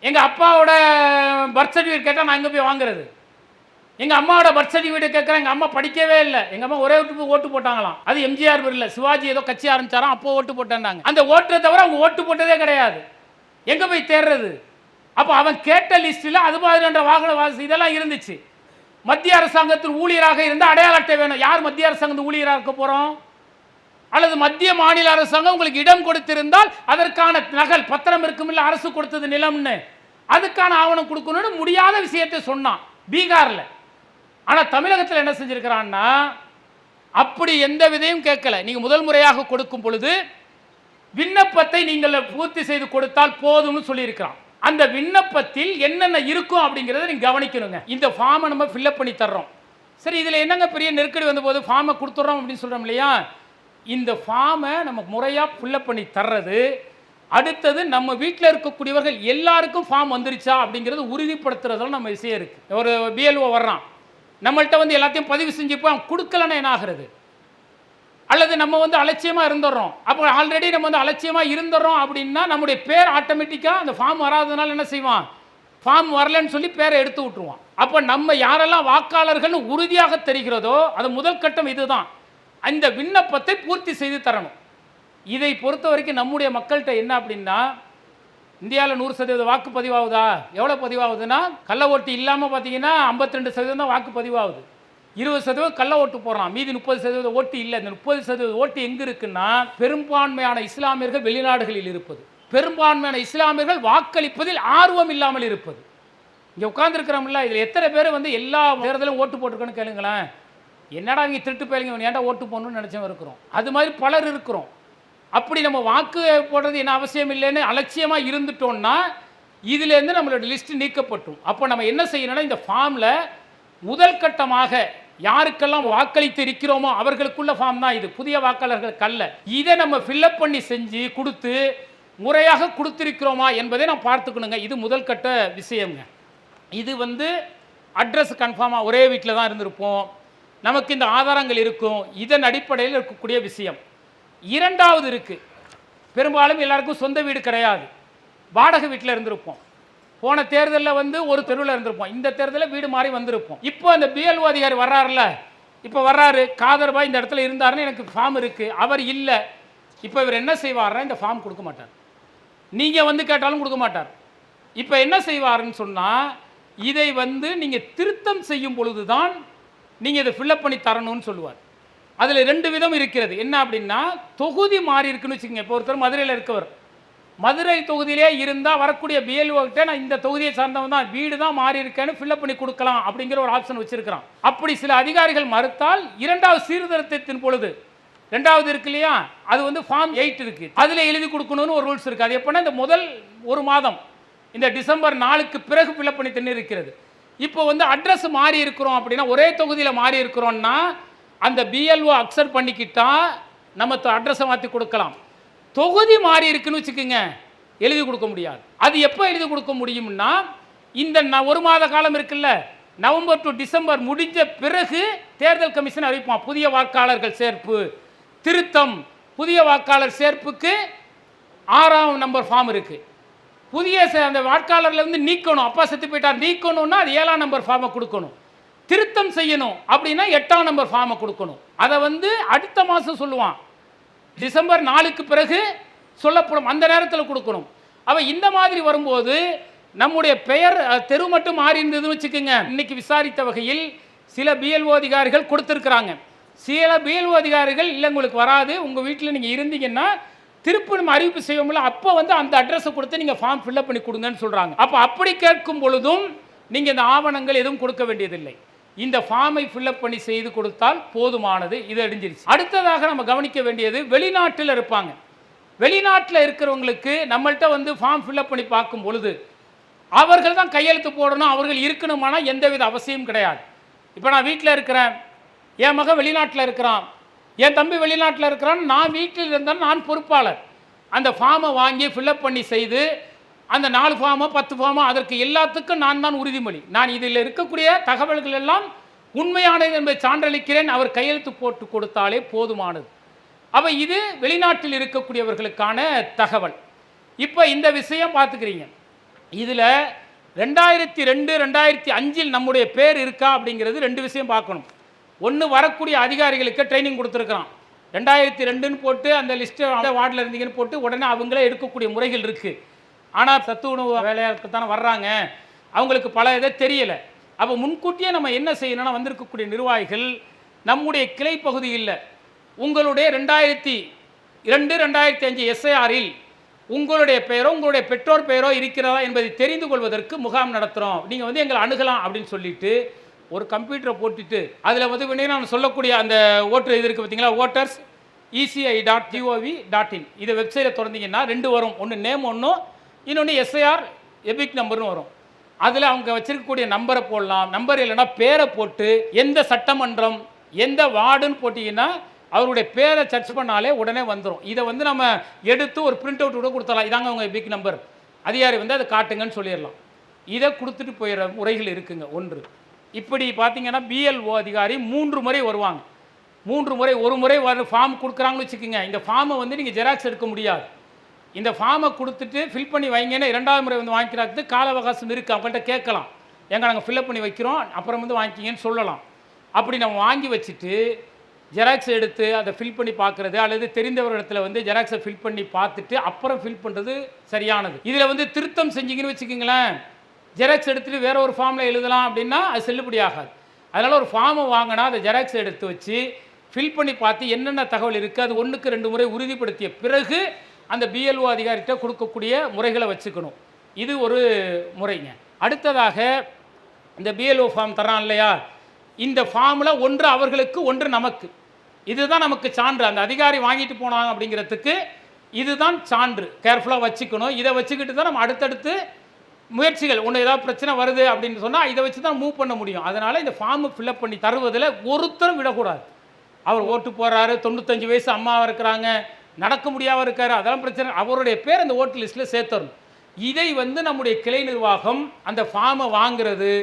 எங்க அப்பாவோட பர்த் சர்டிஃபிகேட் கேட்டால் நான் எங்கே போய் வாங்குறது? எங்க அம்மாவோட பர்த் சர்டிஃபிகேட் கேட்குறேன், எங்க அம்மா படிக்கவே இல்லை, எங்க அம்மா ஒரே ஓட்டு போட்டாங்களாம். அது எம்ஜிஆர் இல்லை, சிவாஜி ஏதோ கட்சி ஆரம்பிச்சாராம், அப்போ ஓட்டு போட்டாங்க. அந்த ஓட்டை தவிர அவங்க ஓட்டு போட்டதே கிடையாது. எங்க போய் தேடுறது? அப்போ அவன் கேட்ட லிஸ்டில் அது மாதிரின்ற வாகன வாசி இதெல்லாம் இருந்துச்சு. மத்திய அரசாங்கத்தில் ஊழியராக இருந்தால் அடையாள அட்டை வேணும். யார் மத்திய அரசாங்கத்தில் ஊழியராக இருக்க போறோம்? அல்லது மத்திய மாநில அரசாங்கம் உங்களுக்கு இடம் கொடுத்திருந்தால் அதற்கான நகல் பத்திரம் இருக்கும், இல்லை அரசு கொடுத்தது நிலம்னு, அதுக்கான ஆவணம் கொடுக்கணும்னு முடியாத விஷயத்தை சொன்னான் பீகார்ல. ஆனா தமிழகத்தில் என்ன செஞ்சிருக்கிறான்னா, அப்படி எந்த விதையும் கேட்கல. நீங்க முதல் முறையாக கொடுக்கும் பொழுது விண்ணப்பத்தை நீங்கள் பூர்த்தி செய்து கொடுத்தால் போதும்னு சொல்லி இருக்கிறான். அந்த விண்ணப்பத்தில் என்னென்ன இருக்கும் அப்படிங்கிறத நீங்க கவனிக்கணுங்க. இந்த ஃபார்மை நம்ம ஃபில்அப் பண்ணி தர்றோம். சரி, இதுல என்னங்க பெரிய நெருக்கடி வந்த போது ஃபார்மை கொடுத்துறோம் அப்படின்னு சொல்றோம் இல்லையா? இந்த ஃபார்மை நம்ம முறையா ஃபில்அப் பண்ணி தர்றது, அடுத்தது நம்ம வீட்டில் இருக்கக்கூடியவர்கள் எல்லாருக்கும் ஃபார்ம் வந்துருச்சா அப்படிங்கிறது உறுதிப்படுத்துறதுல நம்ம விஷயம் இருக்கு. ஒரு பிஎல்ஓ வர்றான், நம்மள்கிட்ட வந்து எல்லாத்தையும் பதிவு செஞ்சுப்போ அவன் கொடுக்கலன்னா என்ன ஆகிறது? அல்லது நம்ம வந்து அலட்சியமாக இருந்துடுறோம். அப்போ ஆல்ரெடி நம்ம வந்து அலட்சியமாக இருந்துடுறோம் அப்படின்னா நம்முடைய பேர் ஆட்டோமேட்டிக்காக அந்த ஃபார்ம் வராதனால என்ன செய்வான்? ஃபார்ம் வரலன்னு சொல்லி பேரை எடுத்து விட்டுருவான். அப்போ நம்ம யாரெல்லாம் வாக்காளர்கள்னு உறுதியாக தெரிகிறதோ அது முதல் கட்டம் இதுதான். அந்த விண்ணப்பத்தை பூர்த்தி செய்து தரணும். இதை பொறுத்த வரைக்கும் நம்முடைய மக்கள்கிட்ட என்ன அப்படின்னா, இந்தியாவில் 100% வாக்கு பதிவாகுதா? எவ்வளோ பதிவாகுதுன்னா, கள்ள ஓட்டு இல்லாமல் பார்த்தீங்கன்னா 52% தான் வாக்கு பதிவாகுது. 20% கள்ள ஓட்டு போடுறான், மீதி 30% ஓட்டு இல்லை. இந்த 30% ஓட்டு எங்கே இருக்குன்னா, பெரும்பான்மையான இஸ்லாமியர்கள் வெளிநாடுகளில் இருப்பது, பெரும்பான்மையான இஸ்லாமியர்கள் வாக்களிப்பதில் ஆர்வம் இல்லாமல் இருப்பது. இங்கே உட்கார்ந்துருக்கிறோம்ல, இதில் எத்தனை பேர் வந்து எல்லா தேர்தலும் ஓட்டு போட்டிருக்கோன்னு கேளுங்களேன். என்னடா இங்கே திருட்டு போயிருங்க, ஏன்டா ஓட்டு போடணும்னு நினச்சவங்க இருக்கிறோம். அது மாதிரி பலர் இருக்கிறோம். அப்படி நம்ம வாக்கு போடுறது என்ன அவசியம் இல்லைன்னு அலட்சியமாக இருந்துட்டோம்னா இதுலேருந்து நம்மளோட லிஸ்ட் நீக்கப்பட்டும். அப்போ நம்ம என்ன செய்யணும்னா, இந்த ஃபார்மில் முதல் கட்டமாக யாருக்கெல்லாம் வாக்களித்து இருக்கிறோமோ அவர்களுக்குள்ள ஃபார்ம் தான் இது, புதிய வாக்காளர்களுக்கு அல்ல. இதை நம்ம ஃபில்அப் பண்ணி செஞ்சு கொடுத்து முறையாக கொடுத்துருக்கிறோமா என்பதை நான் பார்த்துக்கணுங்க. இது முதல் கட்ட விஷயங்க. இது வந்து அட்ரஸ் கன்ஃபார்மாக ஒரே வீட்டில் தான் இருந்திருப்போம், நமக்கு இந்த ஆதாரங்கள் இருக்கும், இதன் அடிப்படையில் இருக்கக்கூடிய விஷயம். இரண்டாவது இருக்கு, பெரும்பாலும் எல்லாருக்கும் சொந்த வீடு கிடையாது, வாடகை வீட்டில் இருந்திருப்போம். போன தேர்தலில் வந்து ஒரு தெருவில் இருந்திருப்போம், இந்த தேர்தலில் வீடு மாறி வந்திருப்போம். இப்போ அந்த பிஎல்ஓ அதிகாரி வர்றாருல, இப்போ வர்றாரு, காதர்பாய் இந்த இடத்துல இருந்தாருன்னு எனக்கு ஃபார்ம் இருக்கு, அவர் இல்லை. இப்போ இவர் என்ன செய்வார்னா, இந்த ஃபார்ம் கொடுக்க மாட்டார், நீங்கள் வந்து கேட்டாலும் கொடுக்க மாட்டார். இப்போ என்ன செய்வாருன்னு சொன்னால், இதை வந்து நீங்கள் திருத்தம் செய்யும் பொழுது தான் நீங்கள் இதை ஃபில்அப் பண்ணி தரணும்னு சொல்லுவார். அதில் 2 விதம் இருக்கிறது. என்ன அப்படின்னா, தொகுதி மாறி இருக்குன்னு வச்சுக்கோங்க. இப்போ ஒருத்தர் மதுரையில் இருக்கவர், மதுரை தொகுதியிலே இருந்தால் வரக்கூடிய பிஎல்ஓக்கிட்ட நான் இந்த தொகுதியை சார்ந்தவன் தான், வீடு தான் மாறி இருக்கேன்னு ஃபில்அப் பண்ணி கொடுக்கலாம் அப்படிங்கிற ஒரு ஆப்ஷன் வச்சிருக்கிறான். அப்படி சில அதிகாரிகள் மறுத்தால் 2வது சீர்திருத்தத்தின் பொழுது 2வது இருக்கு இல்லையா, அது வந்து ஃபார்ம் 8 இருக்கு, அதில் எழுதி கொடுக்கணும்னு ஒரு ரூல்ஸ் இருக்குது. அது எப்போனா இந்த முதல் ஒரு மாதம், இந்த டிசம்பர் 4க்கு பிறகு ஃபில்அப் பண்ணி தண்ணி இருக்கிறது. இப்போ வந்து அட்ரஸ் மாறி இருக்கிறோம் அப்படின்னா, ஒரே தொகுதியில் மாறி இருக்கிறோம்னா அந்த பிஎல்ஓ அக்செப்ட் பண்ணிக்கிட்டா நம்ம அட்ரஸை மாற்றி கொடுக்கலாம். தொகுதி மாறி இருக்குன்னு வச்சுக்கோங்க, எழுதி கொடுக்க முடியாது. அது எப்போ எழுதி கொடுக்க முடியும்னா, இந்த ஒரு மாத காலம் இருக்குல்ல, நவம்பர் டு டிசம்பர் முடிஞ்ச பிறகு தேர்தல் கமிஷன் அறிவிப்பான். புதிய வாக்காளர்கள் சேர்ப்பு திருத்தம், புதிய வாக்காளர் சேர்ப்புக்கு 6ஆம் நம்பர் ஃபார்ம் இருக்குது. புதிய அந்த வாக்காளர்லேருந்து நீக்கணும், அப்பா செத்து போயிட்டார் நீக்கணும்னா அது 7ஆம் நம்பர் ஃபார்மை கொடுக்கணும். திருத்தம் செய்யணும் அப்படின்னா 8ஆம் நம்பர் ஃபார்மை கொடுக்கணும். அதை அடுத்த மாதம் சொல்லுவான், டிசம்பர் 4க்கு பிறகு சொல்லப்படும், அந்த நேரத்தில் கொடுக்கணும். அவள் இந்த மாதிரி வரும்போது நம்முடைய பெயர் தெரு மட்டும் மாறி இருந்ததுன்னு வச்சுக்கோங்க. இன்னைக்கு விசாரித்த வகையில் சில பிஎல்ஓ அதிகாரிகள் கொடுத்துருக்குறாங்க. சில பிஎல்ஓ அதிகாரிகள் இல்லை உங்களுக்கு வராது, உங்கள் வீட்டில் நீங்கள் இருந்தீங்கன்னா திருப்பி நம்ம அறிவிப்பு செய்வோம்ல, அப்போ அந்த அட்ரஸை கொடுத்து நீங்கள் ஃபார்ம் ஃபில்அப் பண்ணி கொடுங்கன்னு சொல்கிறாங்க. அப்போ அப்படி கேட்கும் பொழுதும் நீங்கள் இந்த ஆவணங்கள் எதுவும் கொடுக்க வேண்டியதில்லை. இந்த ஃபார்மை ஃபில்அப் பண்ணி செய்து கொடுத்தால் போதுமானது. இது அடிஞ்சிருச்சு. அடுத்ததாக நம்ம கவனிக்க வேண்டியது, வெளிநாட்டில் இருப்பாங்க. வெளிநாட்டில் இருக்கிறவங்களுக்கு நம்மள்கிட்ட ஃபார்ம் ஃபில்அப் பண்ணி பார்க்கும் பொழுது அவர்கள் தான் கையெழுத்து போடணும், அவர்கள் இருக்கணுமானா எந்தவித அவசியம் கிடையாது. இப்போ நான் வீட்டில் இருக்கிறேன், என் மகன் வெளிநாட்டில் இருக்கிறான், என் தம்பி வெளிநாட்டில் இருக்கிறான், நான் வீட்டில் இருந்தால் நான் பொறுப்பாளர். அந்த ஃபார்மை வாங்கி ஃபில்அப் பண்ணி செய்து அந்த 4 ஃபார்மோ 10 ஃபார்மோ அதற்கு எல்லாத்துக்கும் நான் தான் உறுதிமொழி. நான் இதில் இருக்கக்கூடிய தகவல்கள் எல்லாம் உண்மையானது என்பதை சான்றளிக்கிறேன், அவர் கையெழுத்து போட்டு கொடுத்தாலே போதுமானது. அப்போ இது வெளிநாட்டில் இருக்கக்கூடியவர்களுக்கான தகவல். இப்போ இந்த விஷயம் பார்த்துக்கிறீங்க. இதில் 2002 2005 நம்முடைய பேர் இருக்கா அப்படிங்கிறது 2 விஷயம் பார்க்கணும். ஒன்று, வரக்கூடிய அதிகாரிகளுக்கு ட்ரைனிங் கொடுத்துருக்குறான். 2002ன்னு போட்டு அந்த லிஸ்ட்டு அந்த வார்டில் இருந்தீங்கன்னு போட்டு உடனே அவங்களே எடுக்கக்கூடிய முறைகள் இருக்குது. ஆனால் சத்து உணவு வேலையாளுக்கு தானே வர்றாங்க, அவங்களுக்கு பல இதை தெரியலை. அப்போ முன்கூட்டியே நம்ம என்ன செய்யணும்னா, வந்திருக்கக்கூடிய நிர்வாகிகள் நம்முடைய கிளை பகுதியில் உங்களுடைய 2002 2005 எஸ்ஐஆரில் உங்களுடைய பெயரோ உங்களுடைய பெற்றோர் பெயரோ இருக்கிறதா என்பதை தெரிந்து கொள்வதற்கு முகாம் நடத்துகிறோம், நீங்கள் எங்களை அணுகலாம் அப்படின்னு சொல்லிட்டு ஒரு கம்ப்யூட்டரை போட்டுட்டு அதில் நான் சொல்லக்கூடிய அந்த ஓட்டர் இது இருக்குது பார்த்தீங்களா, ஓட்டர்ஸ் ECI.gov.in இதை வெப்சைட்டில் திறந்தீங்கன்னா 2 வரும். ஒன்று நேம், ஒன்றும் இன்னொன்று எஸ்ஐஆர் எபிக் நம்பர்னு வரும். அதில் அவங்க வச்சிருக்கக்கூடிய நம்பரை போடலாம். நம்பர் இல்லைன்னா பேரை போட்டு எந்த சட்டமன்றம் எந்த வார்டுன்னு போட்டிங்கன்னா அவருடைய பேரை சர்ச் பண்ணாலே உடனே வந்துடும். இதை நம்ம எடுத்து ஒரு பிரிண்ட் அவுட் கூட கொடுத்தலாம், இதாங்க அவங்க பிக் நம்பர், அதிகாரி அதை காட்டுங்கன்னு சொல்லிடலாம். இதை கொடுத்துட்டு போயிடுற முறைகள் இருக்குங்க. ஒன்று, இப்படி பார்த்தீங்கன்னா பிஎல்ஓ அதிகாரி 3 முறை வருவாங்க. 3 முறை, ஒரு முறை ஃபார்ம் கொடுக்குறாங்கன்னு வச்சுக்கோங்க. இந்த ஃபார்மை நீங்கள் ஜெராக்ஸ் எடுக்க முடியாது. இந்த ஃபார்மை கொடுத்துட்டு ஃபில் பண்ணி வைங்கன்னு 2வது முறை வாங்கிக்கிறதுக்கு கால அவகாசம் இருக்குது. அவங்கள்ட்ட கேட்கலாம், எங்க நாங்கள் ஃபில்அப் பண்ணி வைக்கிறோம், அப்புறம் வாங்கிக்கிங்கன்னு சொல்லலாம். அப்படி நம்ம வாங்கி வச்சுட்டு ஜெராக்ஸ் எடுத்து அதை ஃபில் பண்ணி பார்க்குறது, அல்லது தெரிந்தவரிடத்தில் ஜெராக்ஸை ஃபில் பண்ணி பார்த்துட்டு அப்புறம் ஃபில் பண்ணுறது சரியானது. இதில் திருத்தம் செஞ்சிங்கன்னு வச்சுக்கிங்களேன், ஜெராக்ஸ் எடுத்துகிட்டு வேற ஒரு ஃபார்மில் எழுதலாம் அப்படின்னா அது செல்லுபடி ஆகாது. அதனால் ஒரு ஃபார்மை வாங்கினா அதை ஜெராக்ஸ் எடுத்து வச்சு ஃபில் பண்ணி பார்த்து என்னென்ன தகவல் இருக்குது அது 1க்கு 2 முறை உறுதிப்படுத்திய பிறகு அந்த பிஎல்ஓ அதிகாரிகிட்ட கொடுக்கக்கூடிய முறைகளை வச்சுக்கணும். இது ஒரு முறைங்க. அடுத்ததாக இந்த பிஎல்ஓ ஃபார்ம் தரான் இல்லையா, இந்த ஃபார்மில் ஒன்று அவர்களுக்கு ஒன்று நமக்கு, இதுதான் நமக்கு சான்று. அந்த அதிகாரி வாங்கிட்டு போனாங்க அப்படிங்கிறதுக்கு இதுதான் சான்று. கேர்ஃபுல்லாக வச்சுக்கணும். இதை வச்சுக்கிட்டு தான் நம்ம அடுத்தடுத்து முயற்சிகள், ஒன்று ஏதாவது பிரச்சனை வருது அப்படின்னு சொன்னால் இதை வச்சு தான் மூவ் பண்ண முடியும். அதனால் இந்த ஃபார்மை ஃபில்அப் பண்ணி தருவதில் ஒருத்தரும் விடக்கூடாது. அவர் ஓட்டு போகிறாரு, 95 வயசு அம்மாவாக இருக்கிறாங்க, நடக்க முடியாமல் இருக்காரு, அதெல்லாம் பிரச்சனை, அவருடைய பேர் அந்த ஓட்டு லிஸ்ட்டில் சேர்த்தரணும். இதை நம்முடைய கிளை நிர்வாகம் அந்த ஃபார்மை வாங்குறது,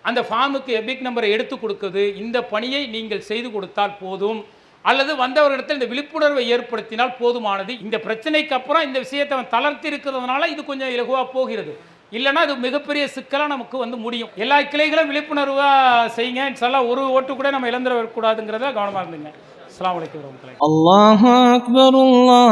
அந்த ஃபார்முக்கு எபிக் நம்பரை எடுத்து கொடுக்குது. இந்த பணியை நீங்கள் செய்து கொடுத்தால் போதும், அல்லது வந்தவர்களிடத்தில் இந்த விழிப்புணர்வை ஏற்படுத்தினால் போதுமானது. இந்த பிரச்சனைக்கு அப்புறம் இந்த விஷயத்தை தளர்த்தி இருக்கிறதுனால இது கொஞ்சம் இலகுவாக போகிறது. இல்லைன்னா அது மிகப்பெரிய சிக்கலாக நமக்கு முடியும். எல்லா கிளைகளும் விழிப்புணர்வாக செய்யுங்க. இன்ஷால்லா ஒரு ஓட்டு கூட நம்ம இழந்துட கூடாதுங்கிறத கவனமாக இருந்துங்க. அஸ்ஸலாமு அலைக்கும் வரஹ்மத்துல்லாஹி. அல்லாஹு அக்பர், அல்லாஹ்